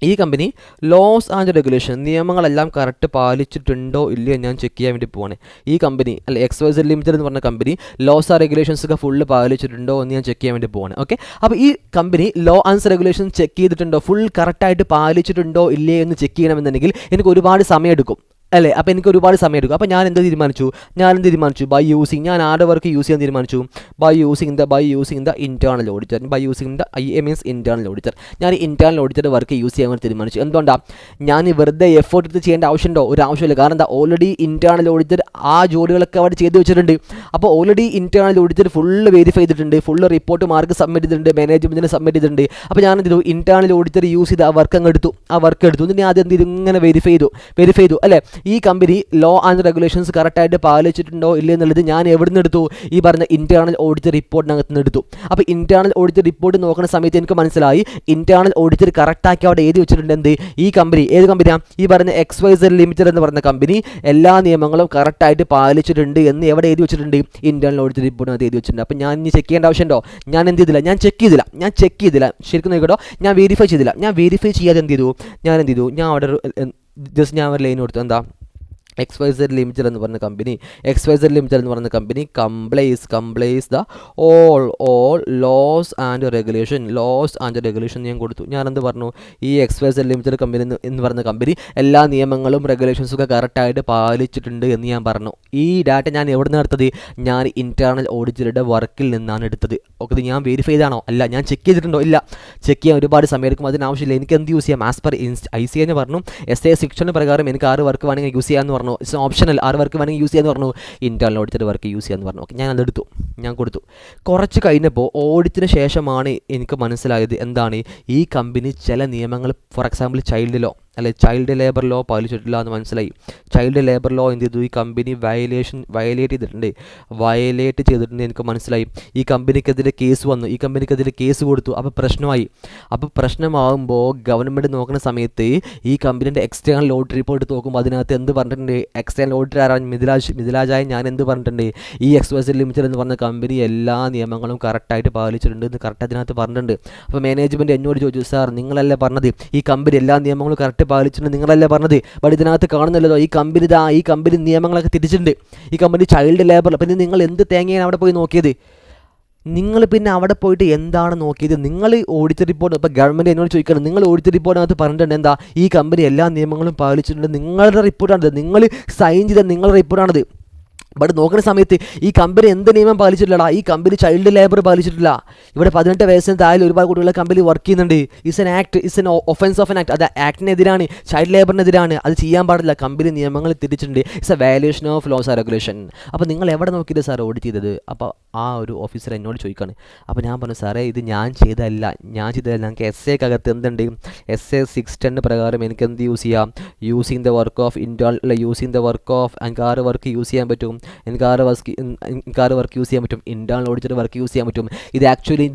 ഈ കമ്പനി ലോസ് ആൻഡ് റെഗുലേഷൻ നിയമങ്ങളെല്ലാം കറക്റ്റ് പാലിച്ചിട്ടുണ്ടോ ഇല്ലയോ ഞാൻ ചെക്ക് ചെയ്യാൻ വേണ്ടി പോവാണ്. ഈ കമ്പനി അല്ല XYZ ലിമിറ്റഡ് എന്ന് പറഞ്ഞ കമ്പനി ലോസ് ആൻഡ് റെഗുലേഷൻസ് ഒക്കെ ഫുള്ള് പാലിച്ചിട്ടുണ്ടോ എന്ന് ഞാൻ ചെക്ക് ചെയ്യാൻ വേണ്ടി പോവാണ്. ഓക്കെ, അപ്പോൾ ഈ company law and regulation check ചെയ്തിട്ടുണ്ടോ, ഫുൾ കറക്റ്റായിട്ട് പാലിച്ചിട്ടുണ്ടോ ഇല്ലേ എന്ന് ചെക്ക് ചെയ്യണമെന്നുണ്ടെങ്കിൽ എനിക്ക് ഒരുപാട് സമയം എടുക്കും അല്ലേ. അപ്പോൾ എനിക്ക് ഒരുപാട് സമയം എടുക്കും. അപ്പോൾ ഞാൻ എന്ത് തീരുമാനിച്ചു ബൈ യൂസിങ്, ഞാൻ ആരുടെ വർക്ക് യൂസ് ചെയ്യാൻ തീരുമാനിച്ചു, by using the internal auditor, by using the IA means internal auditor. ഞാൻ ഇന്റേണൽ ഓഡിറ്റർ വർക്ക് യൂസ് ചെയ്യാൻ വേണ്ടി തീരുമാനിച്ചു. എന്തുകൊണ്ടാണ് ഞാൻ വെറുതെ എഫേർട്ട് എടുത്ത് ചെയ്യേണ്ട ആവശ്യമുണ്ടോ? ഒരു ആവശ്യമില്ല. കാരണം എന്താ, ഓൾറെഡി ഇന്റേണൽ ഓഡിറ്റർ ആ ജോലികളൊക്കെ അവിടെ ചെയ്ത് വെച്ചിട്ടുണ്ട്. അപ്പോൾ already internal auditor full verify ചെയ്തിട്ടുണ്ട്, ഫുള്ള് റിപ്പോർട്ട് മാർക്ക് സബ്മിറ്റ് ചെയ്തിട്ടുണ്ട്, മാനേജ്മെന്റിന് സബ്മിറ്റ് ചെയ്തിട്ടുണ്ട്. അപ്പോൾ ഞാൻ എന്ത് ചെയ്തു, ഇന്റേണൽ ഓഡിറ്റർ യൂസ് ചെയ്ത് ആ വർക്ക് എടുത്തു. എന്നിട്ട് ഞാൻ ആദ്യം എന്ത് ചെയ്തു, ഇങ്ങനെ വെരിഫൈ ചെയ്തു അല്ലേ. ഈ കമ്പനി ലോ ആൻഡ് റെഗുലേഷൻസ് കറക്റ്റായിട്ട് പാലിച്ചിട്ടുണ്ടോ ഇല്ല എന്നുള്ളത് ഞാൻ എവിടെ നിന്ന് എടുത്തു, ഈ പറഞ്ഞ ഇന്റേണൽ ഓഡിറ്റർ റിപ്പോർട്ടിനകത്ത് നിന്ന് എടുത്തു. അപ്പോൾ ഇന്റേണൽ ഓഡിറ്റർ റിപ്പോർട്ട് നോക്കുന്ന സമയത്ത് എനിക്ക് മനസ്സിലായി ഇന്റേണൽ ഓഡിറ്റർ കറക്റ്റാക്കി അവിടെ എഴുതി വെച്ചിട്ടുണ്ട് എന്ത്, ഈ കമ്പനി ഏത് കമ്പനിയാണ്, ഈ പറഞ്ഞ XYZ ലിമിറ്റഡ് എന്ന് പറഞ്ഞ കമ്പനി എല്ലാ നിയമങ്ങളും കറക്റ്റായിട്ട് പാലിച്ചിട്ടുണ്ട് എന്ന് എവിടെ എഴുതി വെച്ചിട്ടുണ്ട്, ഇന്റേണൽ ഓഡിറ്റർ റിപ്പോർട്ടിനകത്ത് എഴുതി വെച്ചിട്ടുണ്ട്. അപ്പോൾ ഞാൻ ഇനി ചെക്ക് ചെയ്യേണ്ട ആവശ്യമുണ്ടോ? ഞാൻ എന്ത് ചെയ്തില്ല, ഞാൻ ചെക്ക് ചെയ്തില്ല ശരിക്കും നോക്കിട്ടോ, ഞാൻ വെരിഫൈ ചെയ്യാതെ എന്ത് ചെയ്തു, ഞാൻ അവിടെ ജസ്റ്റ് ഞാൻ ഒരു ലൈൻ കൊടുത്തു, എന്താ XYZ ലിമിറ്റഡ് എന്ന് പറഞ്ഞ company complies the all laws and regulation ഞാൻ കൊടുത്തു. ഞാനെന്ത് പറഞ്ഞു, ഈ XYZ ലിമിറ്റഡ് കമ്പനി എന്ന് പറഞ്ഞ കമ്പനി എല്ലാ നിയമങ്ങളും റെഗുലേഷൻസും ഒക്കെ കറക്റ്റായിട്ട് പാലിച്ചിട്ടുണ്ട് എന്ന് ഞാൻ പറഞ്ഞു. ഈ ഡാറ്റ ഞാൻ എവിടെ നിന്ന് എടുത്തത്, ഞാൻ ഇന്റേണൽ ഓഡിറ്ററുടെ വർക്കിൽ നിന്നാണ് എടുത്തത്. ഓക്കെ, ഞാൻ വെരിഫൈ ചെയ്താണോ? അല്ല. ഞാൻ ചെക്ക് ചെയ്തിട്ടുണ്ടോ? ഇല്ല. ചെക്ക് ചെയ്യാൻ ഒരുപാട് സമയം എടുക്കും, അതിനാവശ്യമില്ല. എനിക്ക് എന്ത് യൂസ് ചെയ്യാം, ആസ് പെർ ICA എന്ന് പറഞ്ഞു, SA 6 പ്രകാരം എനിക്ക് 6 വർക്ക് വേണമെങ്കിൽ യൂസ് ചെയ്യാമെന്ന് പറഞ്ഞു. ഇറ്റ്സ് ഓപ്ഷണൽ, 6 വർക്ക് വേണമെങ്കിൽ യൂസ് ചെയ്യാന്ന് പറഞ്ഞു. ഇന്റേണൽ ഓഡിറ്റർ വർക്ക് യൂസ് ചെയ്യാന്ന് പറഞ്ഞു. ഓക്കെ, ഞാൻ കൊടുത്തു. കുറച്ച് കഴിഞ്ഞപ്പോൾ ഓഡിറ്റിന് ശേഷമാണ് എനിക്ക് മനസ്സിലായത് എന്താണ്, ഈ കമ്പനി ചില നിയമങ്ങൾ, for example child labour law പാലിച്ചിട്ടില്ല എന്ന് മനസ്സിലായി. ചൈൽഡ് ലേബർ ലോ എന്ത് ചെയ്തു, ഈ കമ്പനി വയലേറ്റ് ചെയ്തിട്ടുണ്ട് എനിക്ക് മനസ്സിലായി. ഈ കമ്പനിക്കെതിരെ കേസ് കൊടുത്തു. അപ്പോൾ പ്രശ്നമാകുമ്പോൾ ഗവൺമെൻറ് നോക്കുന്ന സമയത്ത് ഈ കമ്പനിൻ്റെ എക്സ്റ്റേണൽ ഓഡിറ്റ് റിപ്പോർട്ട് നോക്കുമ്പോൾ അതിനകത്ത് എന്ത് പറഞ്ഞിട്ടുണ്ട്, എക്സ്റ്റേണൽ ഓഡിറ്റർ ആരാണ്, മിഥിലാജായ ഞാൻ എന്ത് പറഞ്ഞിട്ടുണ്ട്, ഈ XYZ ലിമിറ്റഡ് എന്ന് പറഞ്ഞ കമ്പനി എല്ലാ നിയമങ്ങളും കറക്റ്റായിട്ട് പാലിച്ചിട്ടുണ്ട് എന്ന് കറക്റ്റ് അതിനകത്ത് പറഞ്ഞിട്ടുണ്ട്. അപ്പോൾ മാനേജ്മെൻറ്റ് എന്നോട് ചോദിച്ചു, സാർ നിങ്ങളല്ലേ പറഞ്ഞത് ഈ കമ്പനി എല്ലാ നിയമങ്ങളും കറക്റ്റ് പാലിച്ചിട്ടുണ്ട്, നിങ്ങളല്ലേ പറഞ്ഞത്, ബട്ട് ഇതിനകത്ത് കാണുന്നില്ലല്ലോ, ഈ കമ്പനി നിയമങ്ങളൊക്കെ തിരിച്ചിട്ടുണ്ട്, ഈ കമ്പനി ചൈൽഡ് ലേബർ. പിന്നെ നിങ്ങൾ എന്ത് തേങ്ങയാണ് അവിടെ പോയി നോക്കിയത്, നിങ്ങൾ പിന്നെ അവിടെ പോയിട്ട് എന്താണ് നോക്കിയത്, നിങ്ങൾ ഓഡിറ്റ് റിപ്പോർട്ട്, ഇപ്പോൾ ഗവൺമെൻറ് എന്നോട് ചോദിക്കണം, നിങ്ങൾ ഓഡിറ്റ് റിപ്പോർട്ടിനകത്ത് പറഞ്ഞിട്ടുണ്ട് എന്താ, ഈ കമ്പനി എല്ലാ നിയമങ്ങളും പാലിച്ചിട്ടുണ്ട്, നിങ്ങളുടെ റിപ്പോർട്ടാണിത്, നിങ്ങൾ സൈൻ ചെയ്ത നിങ്ങളുടെ റിപ്പോർട്ടാണിത്. ബട്ട് നോക്കുന്ന സമയത്ത് ഈ കമ്പനി എന്ത് നിയമം പാലിച്ചിട്ടില്ലടാ, ഈ കമ്പനി ചൈൽഡ് ലേബർ പാലിച്ചിട്ടില്ല. ഇവിടെ 18 വയസ്സിന് താഴെ ഒരുപാട് കുട്ടികളെ കമ്പനി വർക്ക് ചെയ്യുന്നുണ്ട്. It's an offence of N act. അത് ആക്ടിനെതിരാണ്, ചൈൽഡ് ലേബറിനെതിരാണ്, അത് ചെയ്യാൻ പാടില്ല. കമ്പനി നിയമങ്ങൾ തിരിച്ചിട്ടുണ്ട്. It's a violation of laws and regulation. അപ്പോൾ നിങ്ങൾ എവിടെ നോക്കിയിട്ട് സാർ ഓഡിറ്റ് ചെയ്തത്? അപ്പോൾ ആ ഒരു ഓഫീസർ എന്നോട് ചോദിക്കുകയാണ്. അപ്പോൾ ഞാൻ പറഞ്ഞു, സാറേ ഇത് ഞാൻ ചെയ്തതല്ല, ഞങ്ങൾക്ക് SA എന്തുണ്ട്, SA 610 പ്രകാരം എനിക്ക് എന്ത് യൂസ് ചെയ്യാം, യൂസിങ് ദ വർക്ക് ഓഫ് എനിക്ക് 6 വർക്ക് യൂസ് ചെയ്യാൻ പറ്റും, എനിക്ക് 6 വർക്ക് യൂസ് ചെയ്യാൻ പറ്റും, ഇന്റേണൽ ഓഡിറ്ററുടെ വർക്ക് യൂസ് ചെയ്യാൻ പറ്റും. ഇത് ആക്ച്വലി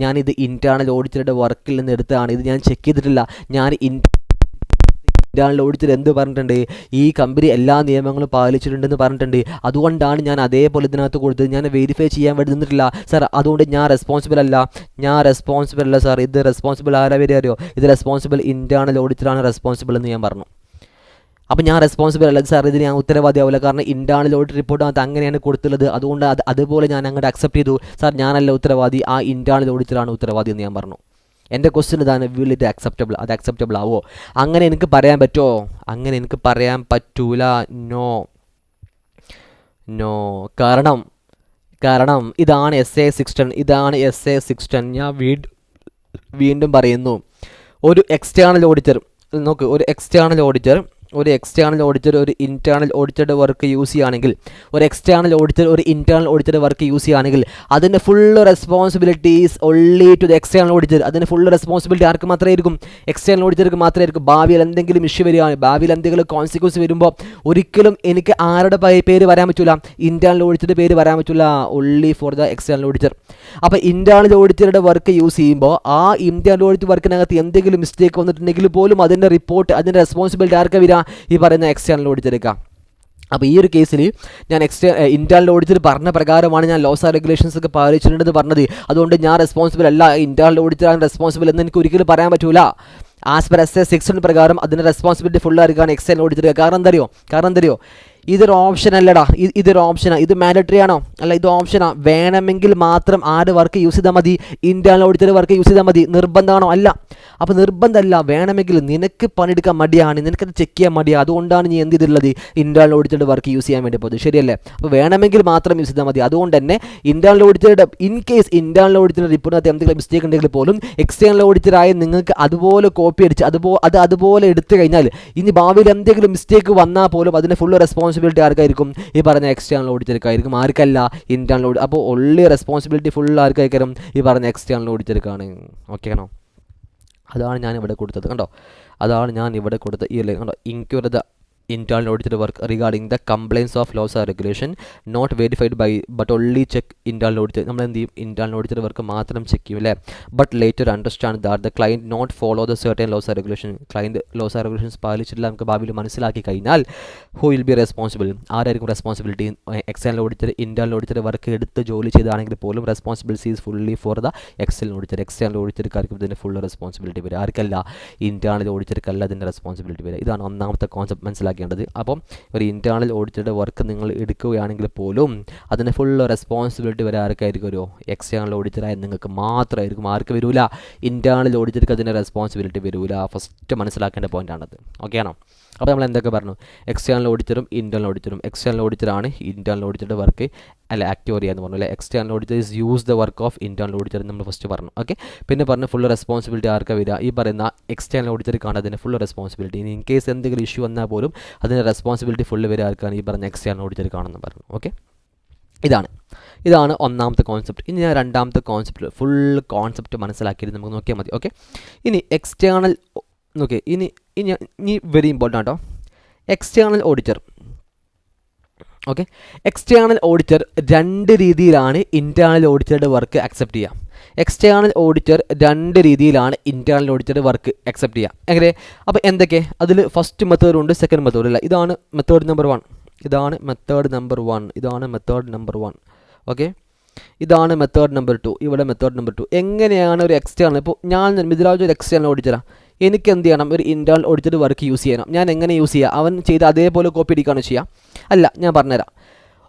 ഞാനിത് ഇന്റേണൽ ഓഡിറ്ററുടെ വർക്കിൽ നിന്ന് എടുത്തതാണ്, ഇത് ഞാൻ ചെക്ക് ചെയ്തിട്ടില്ല. ഞാൻ ഇന്റേണൽ ഓഡിറ്റർ എന്ത് പറഞ്ഞിട്ടുണ്ട്, ഈ കമ്പനി എല്ലാ നിയമങ്ങളും പാലിച്ചിട്ടുണ്ടെന്ന് പറഞ്ഞിട്ടുണ്ട്. അതുകൊണ്ടാണ് ഞാൻ അതേപോലെ ഇതിനകത്ത് കൊടുത്തത്, ഞാൻ വെരിഫൈ ചെയ്യാൻ വേണ്ടി നിന്നിട്ടില്ല സാർ. അതുകൊണ്ട് ഞാൻ റെസ്പോൺസിബിൾ അല്ല സാർ. ഇത് റെസ്പോൺസിബിൾ ആരാ വരെ അറിയോ, ഇത് റെസ്പോൺസിബിൾ ഇന്റേണൽ ഓഡിറ്ററാണ് റെസ്പോൺസിബിൾ എന്ന് ഞാൻ പറഞ്ഞു. അപ്പോൾ ഞാൻ റെസ്പോൺസിബിൾ അല്ല സാർ, ഇതിന് ഞാൻ ഉത്തരവാദിയാവില്ല, കാരണം ഇന്റേണൽ ഓഡിറ്റ് റിപ്പോർട്ടിനകത്ത് അങ്ങനെയാണ് കൊടുത്തുള്ളത്. അതുകൊണ്ട് അതുപോലെ ഞാൻ അങ്ങോട്ട് അക്സെപ്റ്റ് ചെയ്തു. സാർ ഞാനല്ല ഉത്തരവാദി, ആ ഇന്റേണൽ ഓഡിറ്ററാണ് ഉത്തരവാദി എന്ന് ഞാൻ പറഞ്ഞു. എൻ്റെ ക്വസ്റ്റ്യൻ ഇതാണ്, വിൽ ഇറ്റ് അക്സെപ്റ്റബിൾ, അത് അക്സെപ്റ്റബിൾ ആവോ? അങ്ങനെ എനിക്ക് പറയാൻ പറ്റുമോ? അങ്ങനെ എനിക്ക് പറയാൻ പറ്റൂല. നോ. കാരണം ഇതാണ് SA 610. ഞാൻ വീണ്ടും പറയുന്നു, ഒരു എക്സ്റ്റേണൽ ഓഡിറ്റർ നോക്ക്, ഒരു എക്സ്റ്റേണൽ ഓഡിറ്റർ ഒരു ഇന്റേണൽ ഓഡിറ്ററുടെ വർക്ക് യൂസ് ചെയ്യുകയാണെങ്കിൽ, ഒരു എക്സ്റ്റേണൽ ഓഡിറ്റർ ഒരു ഇന്റേണൽ ഓഡിറ്ററുടെ വർക്ക് യൂസ് ചെയ്യുകയാണെങ്കിൽ അതിൻ്റെ full responsibilities only to the external auditor. അതിൻ്റെ ഫുൾ റെസ്പോൺസിബിലിറ്റി ആർക്ക് മാത്രമേ ആയിരിക്കും? എക്സ്റ്റേണൽ ഓഡിറ്റർക്ക് മാത്രമേ ആയിരിക്കും. ഭാവിയിൽ എന്തെങ്കിലും ഇഷ്യൂ വരികയാണ്, ഭാവിയിൽ എന്തെങ്കിലും കോൺസിക്വൻസ് വരുമ്പോൾ ഒരിക്കലും എനിക്ക് ആരുടെ പേര് വരാൻ പറ്റില്ല, ഇന്റേണൽ ഓഡിറ്ററുടെ പേര് വരാൻ പറ്റില്ല, only four the external auditor. അപ്പോൾ ഇന്റേണൽ ഓഡിറ്ററുടെ വർക്ക് യൂസ് ചെയ്യുമ്പോൾ ആ ഇന്റേണൽ ഓഡിറ്റ് വർക്കിനകത്ത് എന്തെങ്കിലും മിസ്റ്റേക്ക് വന്നിട്ടുണ്ടെങ്കിൽ പോലും അതിൻ്റെ റിപ്പോർട്ട്, അതിൻ്റെ റെസ്പോൺസിബിലിറ്റി ആർക്കാ വരിക? ഈ പറയുന്ന എക്സ്റ്റേണൽ ഓഡിറ്റർ എടുക്കാം. അപ്പോൾ ഈ ഒരു കേസിൽ ഞാൻ ഇന്റേണൽ ഓഡിറ്റർ പറഞ്ഞ പ്രകാരമാണ് ഞാൻ ലോസ് ആൻഡ് റെഗുലേഷൻസ് ഒക്കെ പാലിച്ചിട്ടുണ്ടെന്ന് പറഞ്ഞത്. അതുകൊണ്ട് ഞാൻ റെസ്പോൺസിബിൾ അല്ല, ഇന്റേണൽ ഓഡിറ്ററാണ് റെസ്പോൺസിബിൾ എന്ന് എനിക്ക് ഒരിക്കലും പറയാൻ പറ്റൂല. ആസ് പെർ SA 6 പ്രകാരം അതിൻ്റെ റെസ്പോൺസിബിലിറ്റി ഫുൾ ആയിരിക്കാണ് എക്സ്റ്റേണൽ ഓഡിറ്റർ. കാരണം എന്താ അറിയോ ഇതൊരു ഓപ്ഷൻ അല്ലടാ, ഇതൊരു ഓപ്ഷനാണ്. ഇത് മാൻഡറ്ററി ആണോ? അല്ല, ഇത് ഓപ്ഷനാണ്. വേണമെങ്കിൽ മാത്രം ആര് വർക്ക് യൂസ് ചെയ്താൽ മതി? ഇന്റേണൽ ഓഡിറ്റർ വർക്ക് യൂസ് ചെയ്താൽ മതി. നിർബന്ധമാണോ? അല്ല. അപ്പോൾ നിർബന്ധമല്ല, വേണമെങ്കിൽ നിനക്ക് പണിയെടുക്കാൻ മടിയാണ്, നിനക്കത് ചെക്ക് ചെയ്യാൻ മടിയാണ്, അതുകൊണ്ടാണ് നീ എന്ത് ചെയ്തിട്ടുള്ളത് ഇന്റേണൽ ഓഡിറ്ററുടെ വർക്ക് യൂസ് ചെയ്യാൻ വേണ്ടി പോകുന്നത്. ശരിയല്ലേ? അപ്പോൾ വേണമെങ്കിൽ മാത്രം യൂസ് ചെയ്താൽ മതി. അതുകൊണ്ട് തന്നെ ഇന്റേണൽ ഓഡിറ്ററുടെ ഇൻ കേസ് ഇന്റേണൽ ഓഡിറ്ററുടെ റിപ്പോർട്ടിനകത്ത് എന്തെങ്കിലും മിസ്റ്റേക്ക് ഉണ്ടെങ്കിൽ പോലും എക്സ്റ്റേണൽ ഓഡിറ്ററായി നിങ്ങൾക്ക് അതുപോലെ കോപ്പി അടിച്ച് അതുപോലെ എടുത്തു കഴിഞ്ഞാൽ ഇനി ഭാവിയിൽ എന്തെങ്കിലും മിസ്റ്റേക്ക് വന്നാൽ പോലും അതിന് ഫുൾ റെസ്പോൺസിബിലിറ്റി ആർക്കായിരിക്കും? ഈ പറഞ്ഞ എക്സ്റ്റേണൽ ഓഡിറ്റർക്കായിരിക്കും. ആർക്കല്ല? Internal auditor. അപ്പോൾ ഒള്ളി റെസ്പോൺസിബിലിറ്റി ഫുൾ ആർക്കായിരിക്കും? ഈ പറഞ്ഞ എക്സ്റ്റേണൽ ഓഡിറ്റർക്കാണ്. ഓക്കെ ആണോ? അതാണ് ഞാൻ ഇവിടെ കൊടുത്തത്. കണ്ടോ, അതാണ് ഞാൻ ഇവിടെ കൊടുത്തത്. ഈ അല്ലേ കണ്ടോ, inquire the internal auditor work regarding the complaints of laws or regulation not verified by but only check internal auditor. നമ്മൾ എന്ത് ചെയ്യും? internal auditor വർക്ക് മാത്രം ചെക്ക് ചെയ്യും അല്ലേ? But later understand that the client not follow the certain laws or regulation. Client laws or regulations പാലിച്ചിട്ടില്ല നമുക്ക് ഭാവിയിൽ മനസ്സിലാക്കി കഴിഞ്ഞാൽ ഹു വിൽ ബി റെസ്പോൺസിബിൾ? ആരായിരിക്കും responsibility? External auditor. Internal auditor work എടുത്ത് ജോലി ചെയ്താണെങ്കിൽ പോലും responsibility is fully for the external auditor. External ഓഡിറ്റർക്കാർക്കും ഇതിൻ്റെ ഫുൾ റെസ്പോൺസിബിലിറ്റി വരിക. ആർക്കല്ല? ഇന്റേണൽ ഓഡിറ്റർക്കല്ല ഇതിൻ്റെ റെസ്പോൺസിബിലിറ്റി വരിക. ഇതാണ് ഒന്നാമത്തെ കോൺസെപ്റ്റ് മനസ്സിലാക്കേണ്ടത്. അപ്പം ഒരു ഇന്റേണൽ ഓഡിറ്ററുടെ വർക്ക് നിങ്ങൾ എടുക്കുകയാണെങ്കിൽ പോലും അതിന് ഫുൾ റെസ്പോൺസിബിലിറ്റി വരെ ആർക്കായിരിക്കും? ഒരു എക്സ്റ്റേണൽ ഓഡിറ്ററായി നിങ്ങൾക്ക് മാത്രമായിരിക്കും. ആർക്ക് വരില്ല? ഇന്റേണൽ ഓഡിറ്റർക്ക് അതിൻ്റെ റെസ്പോൺസിബിലിറ്റി വരില്ല. ഫസ്റ്റ് മനസ്സിലാക്കേണ്ട പോയിൻ്റാണത്. ഓക്കെ ആണോ? അപ്പോൾ നമ്മൾ എന്തൊക്കെ പറഞ്ഞു? എക്സ്റ്റേണൽ ഓഡിറ്ററും ഇന്റേണൽ ഓഡിറ്ററും. എക്സ്റ്റേണൽ ഓഡിറ്ററാണ് ഇന്റേണൽ ഓഡിറ്ററുടെ വർക്ക് ആക്റ്റീവ് ചെയ്യാന്ന് പറഞ്ഞു അല്ലേ? External auditor is use the work of internal auditor നമ്മൾ ഫസ്റ്റ് പറഞ്ഞു. ഓക്കെ, പിന്നെ പറഞ്ഞു ഫുൾ റെസ്പോൺസിബിലിറ്റി ആർക്കാ വരിക? ഈ പറയുന്ന എക്സ്റ്റേണൽ ഓഡിറ്റർക്കാണ് അതിന് ഫുൾ റെസ്പോൺസിബിലിറ്റി. ഇനി ഇൻ കേസ് എന്തെങ്കിലും ഇഷ്യൂ വന്നാൽ പോലും അതിന് റെസ്പോൺസിബിലിറ്റി ഫുൾ വരിക ആർക്കാണ്? ഈ പറഞ്ഞ എക്സ്റ്റേണൽ ഓഡിറ്റർക്കാണെന്ന് പറഞ്ഞു. ഓക്കെ, ഇതാണ് ഒന്നാമത്തെ കോൺസെപ്റ്റ്. ഇനി ഞാൻ രണ്ടാമത്തെ കോൺസെപ്റ്റ് ഫുൾ കോൺസെപ്റ്റ് മനസ്സിലാക്കിയിട്ട് നമുക്ക് നോക്കിയാൽ മതി. ഓക്കെ, ഇനി എക്സ്റ്റേണൽ ഓക്കെ ഇനി വെരി ഇമ്പോർട്ടൻ്റ് ആട്ടോ external auditor. Okay, external auditor രണ്ട് രീതിയിലാണ് ഇന്റേണൽ ഓഡിറ്ററുടെ വർക്ക് അക്സെപ്റ്റ് ചെയ്യുക. എക്സ്റ്റേണൽ ഓഡിറ്റർ രണ്ട് രീതിയിലാണ് ഇന്റേണൽ ഓഡിറ്ററുടെ വർക്ക് അക്സെപ്റ്റ് ചെയ്യുക. എങ്ങനെ? അപ്പോൾ എന്തൊക്കെ? അതിൽ ഫസ്റ്റ് മെത്തേഡ് ഉണ്ട്, സെക്കൻഡ് മെത്തേഡ് അല്ല. ഇതാണ് മെത്തേഡ് നമ്പർ 1, ഇതാണ് മെത്തേഡ് നമ്പർ 1, ഇതാണ് മെത്തേഡ് നമ്പർ 1. ഓക്കെ, ഇതാണ് മെത്തേഡ് നമ്പർ 2, ഇവിടെ മെത്തേഡ് നമ്പർ 2. എങ്ങനെയാണ് ഒരു എക്സ്റ്റേണൽ? ഇപ്പോൾ ഞാൻ മിഥിലാജ് ഒരു എക്സ്റ്റേണൽ ഓഡിറ്ററാണ്, എനിക്ക് എന്ത് ചെയ്യണം? ഒരു ഇന്റേണൽ ഓഡിറ്റർ വർക്ക് യൂസ് ചെയ്യണം. ഞാൻ എങ്ങനെ യൂസ് ചെയ്യുക? അവൻ ചെയ്ത് അതേപോലെ കോപ്പി അടിക്കുകയാണ് ചെയ്യുക? അല്ല, ഞാൻ പറഞ്ഞുതരാം.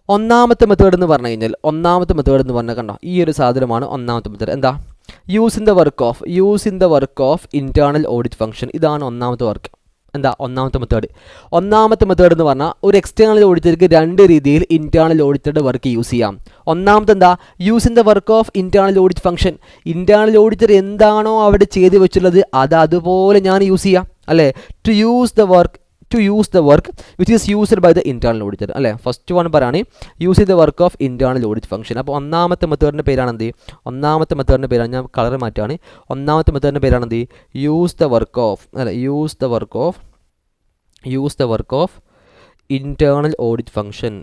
ഒന്നാമത്തെ മെത്തേഡ് എന്ന് പറഞ്ഞു കഴിഞ്ഞാൽ കണ്ടോ, ഈ ഒരു സാധനമാണ് ഒന്നാമത്തെ മെത്തേഡ്. എന്താ? Use in the work of internal audit function. ഇതാണ് ഒന്നാമത്തെ വർക്ക്. എന്താ ഒന്നാമത്തെ മെത്തേഡ്? ഒന്നാമത്തെ മെത്തേഡ് എന്ന് പറഞ്ഞാൽ ഒരു എക്സ്റ്റേണൽ ഓഡിറ്റർക്ക് രണ്ട് രീതിയിൽ ഇന്റേണൽ ഓഡിറ്ററുടെ വർക്ക് യൂസ് ചെയ്യാം. ഒന്നാമത്തെ എന്താ? Use in the work of internal audit function. Internal auditor എന്താണോ അവിടെ ചെയ്ത് വെച്ചുള്ളത് അത് അതുപോലെ ഞാൻ യൂസ് ചെയ്യാം അല്ലേ? To use the work which is used by the internal auditor അല്ലേ? ഫസ്റ്റ് വൺ പറയാണ് use the work of internal audit function. അപ്പോൾ ഒന്നാമത്തെ മെത്തേഡിൻ്റെ പേരാണ് എന്ത്? ഒന്നാമത്തെ മെത്തേഡിൻ്റെ പേരാണ്, ഞാൻ കളർ മാറ്റാണ്. ഒന്നാമത്തെ മെത്തേഡിൻ്റെ പേരാണ് എന്ത്? Use the work of internal audit function.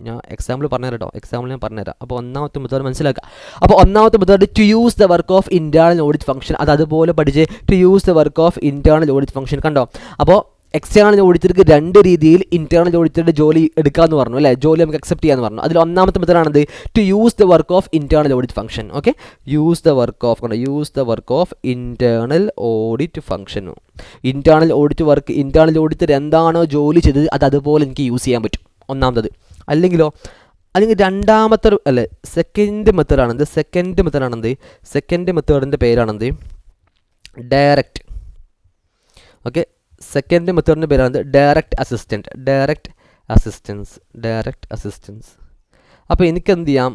ഞാൻ എക്സാമ്പിൾ പറഞ്ഞുതരാം. അപ്പോൾ ഒന്നാമത്തെ മെത്തേഡ് മനസ്സിലാക്കുക. അപ്പോൾ ഒന്നാമത്തെ method to use the work of internal audit function. അത് അതുപോലെ പഠിച്ച് to use the work of internal audit function. കണ്ടോ? അപ്പോൾ എക്സ്റ്റേണൽ ഓഡിറ്റർക്ക് രണ്ട് രീതിയിൽ ഇന്റേണൽ ഓഡിറ്ററുടെ ജോലി എടുക്കാമെന്ന് പറഞ്ഞു അല്ലേ? ജോലി നമുക്ക് അക്സെപ്റ്റ് ചെയ്യാമെന്ന് പറഞ്ഞു. അതിൽ ഒന്നാമത്തെ മെത്തേഡാണെന്ത്? To use the work of internal audit function. Okay, use the work of internal audit function. Internal auditor എന്താണോ ജോലി ചെയ്തത് അത് അതുപോലെ എനിക്ക് യൂസ് ചെയ്യാൻ പറ്റും, ഒന്നാമത്തത്. അല്ലെങ്കിൽ രണ്ടാമത്തെ അല്ലേ സെക്കൻഡ് മെത്തേഡാണെന്ത്? സെക്കൻഡ് മെത്തേഡിൻ്റെ പേരാണെന്ത്? ഡയറക്റ്റ്. ഓക്കെ, സെക്കൻഡ് മെത്തേഡിൻ്റെ പേരാണ് ഡയറക്റ്റ് അസിസ്റ്റൻസ്. അപ്പോൾ എനിക്ക് എന്ത് ചെയ്യാം?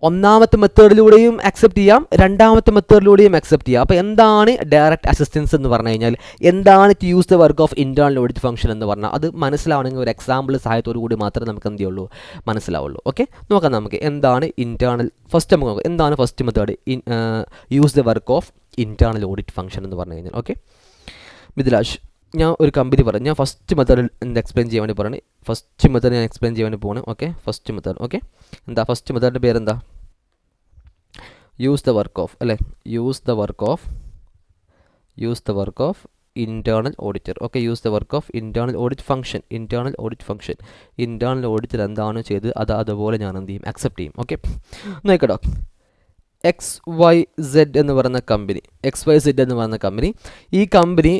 ഒന്നാമത്തെ മെത്തേഡിലൂടെയും അക്സെപ്റ്റ് ചെയ്യാം, രണ്ടാമത്തെ മെത്തേഡിലൂടെയും അക്സെപ്റ്റ് ചെയ്യാം. അപ്പോൾ എന്താണ് ഡയറക്റ്റ് അസിസ്റ്റൻസ് എന്ന് പറഞ്ഞു കഴിഞ്ഞാൽ? എന്താണ് to use the work of internal audit function എന്ന് പറഞ്ഞാൽ അത് മനസ്സിലാവണമെങ്കിൽ ഒരു എക്സാമ്പിൾ സഹായത്തോടു കൂടി മാത്രമേ നമുക്ക് എന്ത് ചെയ്യുള്ളൂ? മനസ്സിലാവുള്ളൂ. ഓക്കെ, നോക്കാം നമുക്ക് എന്താണ് ഇന്റേണൽ. ഫസ്റ്റ് നമുക്ക് നോക്കാം എന്താണ് first method use the work of internal audit function എന്ന് പറഞ്ഞു കഴിഞ്ഞാൽ. ഓക്കെ, മിഥിലാജ് ഞാൻ ഒരു കമ്പനി പറഞ്ഞു, ഞാൻ ഫസ്റ്റ് മെത്തേഡ് എക്സ്പ്ലെയിൻ ചെയ്യാൻ വേണ്ടി പറഞ്ഞു. ഫസ്റ്റ് മെത്തേഡ് ഞാൻ എക്സ്പ്ലെയിൻ ചെയ്യാൻ വേണ്ടി പോകണം. Okay, first method. ഓക്കെ, എന്താ ഫസ്റ്റ് മെത്തേഡിൻ്റെ പേരെന്താ? Use the work of internal auditor. Okay, use the work of internal audit function. Internal auditor എന്താണോ ചെയ്ത് അത് അതുപോലെ ഞാൻ എന്ത് ചെയ്യും? അക്സെപ്റ്റ് ചെയ്യും. ഓക്കെ, നോക്കട്ടോ, XYZ എന്ന് പറയുന്ന കമ്പനി, XYZ എന്ന് പറയുന്ന കമ്പനി, ഈ കമ്പനി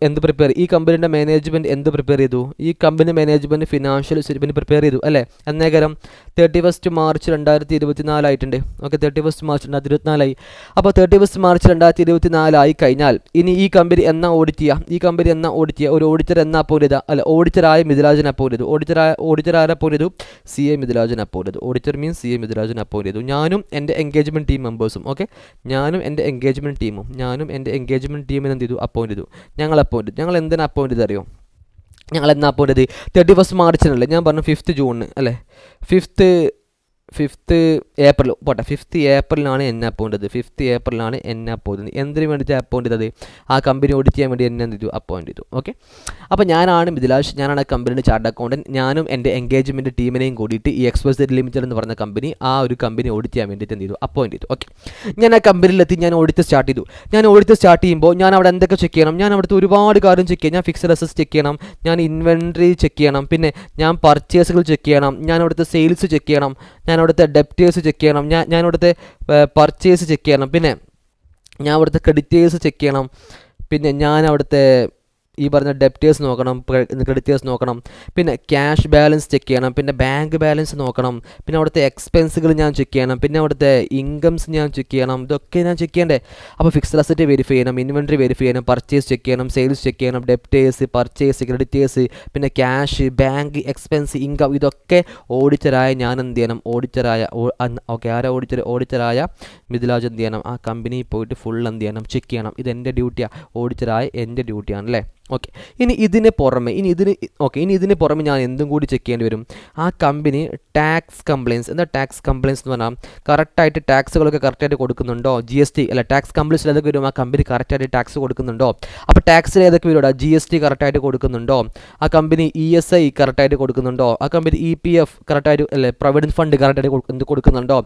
എന്ത് പ്രിപ്പയർ, ഈ കമ്പനിയുടെ മാനേജ്മെൻറ്റ് എന്ത് പ്രിപ്പയർ ചെയ്തു? ഈ company management financial statement prepare ചെയ്തു അല്ലേ? എന്നേകരം 31 മാർച്ച് 2024 ആയിട്ടുണ്ട്. ഓക്കെ, 31 മാർച്ച് 2024 അപ്പോൾ 31 മാർച്ച് 2024 ആയി കഴിഞ്ഞാൽ ഇനി ഈ കമ്പനി എന്നാ ഓഡിറ്റ് ചെയ്യുക? ഈ കമ്പനി എന്നാ ഓഡിറ്റ് ചെയ്യുക? ഒരു ഓഡിറ്റർ എന്നാ അപ്പോയിൻ്റ് ചെയ്താൽ, അല്ല, ഓഡിറ്ററായ മിഥിലാജൻ അപ്പോയിൻ്റ് ചെയ്തു. ഓഡിറ്റർ ആരെ അപ്പോയിൻ്റ് ചെയ്തു? CA മിഥിലാജൻ അപ്പോയിൻ്റ് ചെയ്തു. ഓഡിറ്റർ മീൻസ് CA മിഥിലാജൻ അപ്പോയിൻ്റ് ചെയ്തു. ഞാനും എൻ്റെ എൻഗേജ്മെൻറ്റ് ടീം മെമ്പേഴ്സും, ഓക്കെ, ഞാനും എൻ്റെ എൻഗേജ്മെൻറ്റ് ടീമിന് എന്ത് ചെയ്തു? അപ്പോയിൻ്റ് ചെയ്തു. ഞങ്ങൾ എന്തിനാ അപ്പോയിൻ്റ് ചെയ്ത് അറിയോ? ഞങ്ങൾ എന്നാ അപ്പോയിൻ്റ് ചെയ്ത് 31 മാർച്ചിനല്ലേ? ഞാൻ പറഞ്ഞു 5th ജൂണിന് അല്ലേ? 5th ഏപ്രിൽ പോട്ടെ, 5th ഏപ്രിലാണ് എന്നെ അപ്പോയിൻ്റ് ചെയ്തത്. 5th ഏപ്രിലാണ് എന്നെ അപ്പോയിൻ്റ് ചെയ്തത്. എന്തിനു വേണ്ടിയിട്ട് അപ്പോയിൻ്റ് ചെയ്തത്? ആ കമ്പനി ഓഡിറ്റ് ചെയ്യാൻ വേണ്ടി എന്നെ എന്ത് ചെയ്തു? അപ്പോയിൻ്റ് ചെയ്തു. ഓക്കെ, അപ്പോൾ ഞാനാണ് മിഥിലാജ്, ഞാനാണ് ആ കമ്പനിയുടെ ചാർട്ടേഡ് അക്കൗണ്ടൻറ്റ്. ഞാനും എൻ്റെ എൻഗേജ്മെൻറ്റ് ടീമിനെയും കൂടിയിട്ട് ഈ XYZ ലിമിറ്റഡ് എന്ന് പറഞ്ഞ കമ്പനി, ആ ഒരു കമ്പനി ഓഡിറ്റ് ചെയ്യാൻ വേണ്ടിയിട്ട് എന്ത് ചെയ്തു? അപ്പോയിൻ്റ് ചെയ്തു. ഓക്കെ, ഞാൻ ആ കമ്പനിയിലെത്തി, ഞാൻ ഓഡിറ്റ് സ്റ്റാർട്ട് ചെയ്തു. ഞാൻ ഓഡിറ്റ് സ്റ്റാർട്ട് ചെയ്യുമ്പോൾ ഞാൻ അവിടെ എന്തൊക്കെ ചെക്ക് ചെയ്യണം? ഞാൻ അവിടുത്തെ ഒരുപാട് കാര്യം ചെക്ക് ചെയ്യണം. ഞാൻ ഫിക്സഡ് അസറ്റ്സ് ചെക്ക് ചെയ്യണം, ഞാൻ ഇൻവെൻട്രി ചെക്ക് ചെയ്യണം, പിന്നെ ഞാൻ പർച്ചേസുകൾ ചെക്ക് ചെയ്യണം, ഞാൻ അവിടുത്തെ സെയിൽസ് ചെക്ക് ചെയ്യണം, ഞാൻ അവിടുത്തെ ഡെപ്റ്റേഴ്സ് ചെക്ക് ചെയ്യണം, ഞാൻ അവിടുത്തെ പർച്ചേസ് ചെക്ക് ചെയ്യണം, പിന്നെ ഞാൻ അവിടുത്തെ ക്രെഡിറ്റേഴ്സ് ചെക്ക് ചെയ്യണം, പിന്നെ ഞാൻ അവിടുത്തെ ഈ പറഞ്ഞ ഡെപ്റ്റേഴ്സ് നോക്കണം, ക്രെഡിറ്റേഴ്സ് നോക്കണം, പിന്നെ ക്യാഷ് ബാലൻസ് ചെക്ക് ചെയ്യണം, പിന്നെ ബാങ്ക് ബാലൻസ് നോക്കണം, പിന്നെ അവിടുത്തെ എക്സ്പെൻസുകൾ ഞാൻ ചെക്ക് ചെയ്യണം, പിന്നെ അവിടുത്തെ ഇൻകംസ് ഞാൻ ചെക്ക് ചെയ്യണം. ഇതൊക്കെ ഞാൻ ചെക്ക് ചെയ്യണ്ടേ? അപ്പോൾ ഫിക്സഡ് അസറ്റ് വെരിഫൈ ചെയ്യണം, ഇൻവെൻട്രി വെരിഫൈ ചെയ്യണം, പർച്ചേസ് ചെക്ക് ചെയ്യണം, സെയിൽസ് ചെക്ക് ചെയ്യണം, ഡെപ്റ്റേഴ്സ്, പർച്ചേസ്, ക്രെഡിറ്റേഴ്സ്, പിന്നെ ക്യാഷ്, ബാങ്ക്, എക്സ്പെൻസ്, ഇൻകം, ഇതൊക്കെ ഓഡിറ്ററായ ഞാൻ എന്ത് ചെയ്യണം? ഓക്കെ, ആരാ ഓഡിറ്ററായ മിഥിലാജ് എന്ത് ചെയ്യണം? ആ കമ്പനിയിൽ പോയിട്ട് ഫുൾ എന്ത് ചെയ്യണം? ചെക്ക് ചെയ്യണം. ഇത് എൻ്റെ ഡ്യൂട്ടിയാണ്, ഓഡിറ്ററായ എൻ്റെ ഡ്യൂട്ടിയാണ് അല്ലേ? ഓക്കെ, ഇനി ഇതിന് പുറമെ ഞാൻ എന്തും കൂടി ചെക്ക് ചെയ്യേണ്ടി വരും? ആ കമ്പനി ടാക്സ് കംപ്ലയിൻസ്. എന്താ ടാക്സ് കംപ്ലയിൻസ് എന്ന് പറഞ്ഞാൽ? കറക്റ്റായിട്ട് ടാക്സുകളൊക്കെ കറക്റ്റായിട്ട് കൊടുക്കുന്നുണ്ടോ? GST അല്ല, ടാക്സ് കംപ്ലയിൻസിൽ ഏതൊക്കെ വരും? ആ കമ്പനി കറക്റ്റായിട്ട് ടാക്സ് കൊടുക്കുന്നുണ്ടോ? അപ്പോൾ ടാക്സിൽ ഏതൊക്കെ വരും? GST കറക്റ്റായിട്ട് കൊടുക്കുന്നുണ്ടോ? ആ കമ്പനി ESI കറക്റ്റായിട്ട് കൊടുക്കുന്നുണ്ടോ? ആ കമ്പനി EPF കറക്റ്റായിട്ട് അല്ലേ, പ്രൊവിഡൻറ്റ് ഫണ്ട് കറക്റ്റായിട്ട് കൊടുക്കുന്നുണ്ടോ?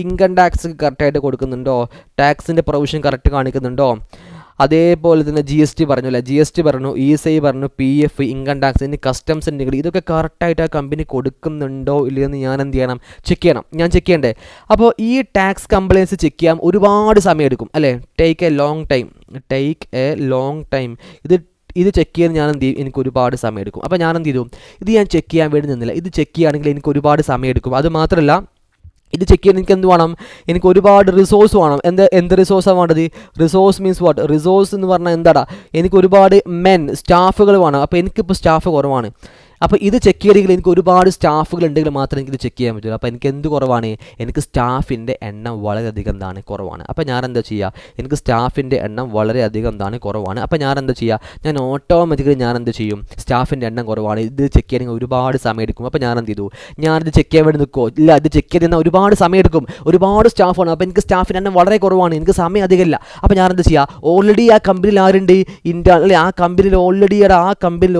ഇൻകം ടാക്സ് കറക്റ്റായിട്ട് കൊടുക്കുന്നുണ്ടോ? ടാക്സിൻ്റെ പ്രൊവിഷൻ കറക്റ്റ് കാണിക്കുന്നുണ്ടോ? അതേപോലെ തന്നെ GST പറഞ്ഞു അല്ലേ, GST പറഞ്ഞു, ESI പറഞ്ഞു, PF, ഇൻകം ടാക്സ്, ഇനി കസ്റ്റംസ് നികുതി, ഇതൊക്കെ കറക്റ്റായിട്ട് ആ കമ്പനി കൊടുക്കുന്നുണ്ടോ ഇല്ലയെന്ന് ഞാൻ എന്ത് ചെയ്യണം? ചെക്ക് ചെയ്യണം. ഞാൻ ചെക്ക് ചെയ്യണ്ടേ? അപ്പോൾ ഈ ടാക്സ് കംപ്ലയിൻസ് ചെക്ക് ചെയ്യാൻ ഒരുപാട് സമയം എടുക്കും അല്ലേ? Take A long time. ഇത് ചെക്ക് ചെയ്യാൻ ഞാൻ എന്ത് ചെയ്യും? എനിക്ക് ഒരുപാട് സമയം എടുക്കും. അപ്പോൾ ഞാൻ എന്ത് ചെയ്തു? ഇത് ഞാൻ ചെക്ക് ചെയ്യാൻ വേണ്ടി നിന്നില്ല. ഇത് ചെക്ക് ചെയ്യുകയാണെങ്കിൽ എനിക്ക് ഒരുപാട് സമയം എടുക്കും. അത് മാത്രമല്ല, ഇത് ചെക്ക് ചെയ്യാൻ എനിക്ക് എന്ത് വേണം? എനിക്ക് ഒരുപാട് റിസോഴ്സ് വേണം. എന്ത് റിസോഴ്സാണ് വേണ്ടത്? Resource means what? റിസോഴ്സ് എന്ന് പറഞ്ഞാൽ എന്താടാ? എനിക്ക് ഒരുപാട് സ്റ്റാഫുകൾ വേണം. അപ്പോൾ എനിക്കിപ്പോൾ സ്റ്റാഫ് കുറവാണ്. അപ്പോൾ ഇത് ചെക്ക് ചെയ്യണമെങ്കിൽ എനിക്ക് ഒരുപാട് സ്റ്റാഫുകൾ ഉണ്ടെങ്കിൽ മാത്രമേ എനിക്കിത് ചെക്ക് ചെയ്യാൻ പറ്റുള്ളൂ. അപ്പോൾ എനിക്ക് എന്ത് കുറവാണ്? എനിക്ക് സ്റ്റാഫിൻ്റെ എണ്ണം വളരെയധികം കുറവാണ്. അപ്പോൾ ഞാൻ എന്താ ചെയ്യുക? എനിക്ക് സ്റ്റാഫിൻ്റെ എണ്ണം വളരെയധികം കുറവാണ്. അപ്പോൾ ഞാൻ എന്താ ചെയ്യുക? ഞാൻ ഓട്ടോമാറ്റിക്കലി ഞാൻ എന്ത് ചെയ്യും? സ്റ്റാഫിൻ്റെ എണ്ണം കുറവാണ്, ഇത് ചെക്ക് ചെയ്യണമെങ്കിൽ ഒരുപാട് സമയം എടുക്കും. അപ്പോൾ ഞാൻ എന്ത് ചെയ്തു? ഞാനിത് ചെക്ക് ചെയ്യാൻ വേണ്ടി നിൽക്കുമോ? ഇല്ല, ഇത് ചെക്ക് ചെയ്ത് ഒരുപാട് സമയം എടുക്കും, ഒരുപാട് സ്റ്റാഫാണ്. അപ്പോൾ എനിക്ക് സ്റ്റാഫിൻ്റെ എണ്ണം വളരെ കുറവാണ്, എനിക്ക് സമയം അധികമില്ല. അപ്പോൾ ഞാൻ എന്താ ചെയ്യുക? ഓൾറെഡി ആ കമ്പനിയിൽ ആരുണ്ട്? ആ കമ്പനിയിൽ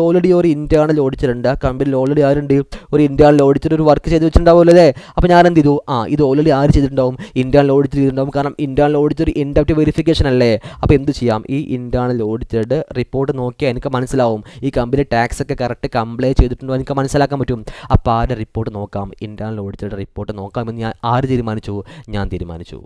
ഓൾറെഡി ഒരു ഇൻറ്റേർണൽ ഓഡിറ്റർ ഉണ്ട്. ആ കമ്പനിയിൽ ഓൾറെഡി ആരുണ്ട്? ഒരു ഇൻറ്റേർണൽ ഓഡിറ്റർ ഒരു വർക്ക് ചെയ്ത് വെച്ചിട്ടുണ്ടാവുമല്ലോ അല്ലേ? അപ്പോൾ ഞാൻ എന്ത് ചെയ്തു? ഇത് ഓൾറെഡി ആര് ചെയ്തിട്ടുണ്ടാവും? ഇൻറ്റേർണൽ ഓഡിറ്റർ ചെയ്തിട്ടുണ്ടാവും. കാരണം ഇൻറ്റേർണൽ ഓഡിറ്റർ ഇൻഡക്റ്റീവ് വെരിഫിക്കേഷൻ അല്ലേ? അപ്പോൾ എന്ത് ചെയ്യാം? ഈ ഇൻറ്റേർണൽ ഓഡിറ്ററുടെ റിപ്പോർട്ട് നോക്കിയാൽ എനിക്ക് മനസ്സിലാവും ഈ കമ്പനി ടാക്സ് ഒക്കെ കറക്റ്റ് കംപ്ലൈ ചെയ്തിട്ടുണ്ടോ എനിക്ക് മനസ്സിലാക്കാൻ പറ്റും. അപ്പോൾ ആരുടെ റിപ്പോർട്ട് നോക്കാം? ഇൻറ്റേർണൽ ഓഡിറ്ററുടെ റിപ്പോർട്ട് നോക്കാമെന്ന് ഞാൻ തീരുമാനിച്ചു.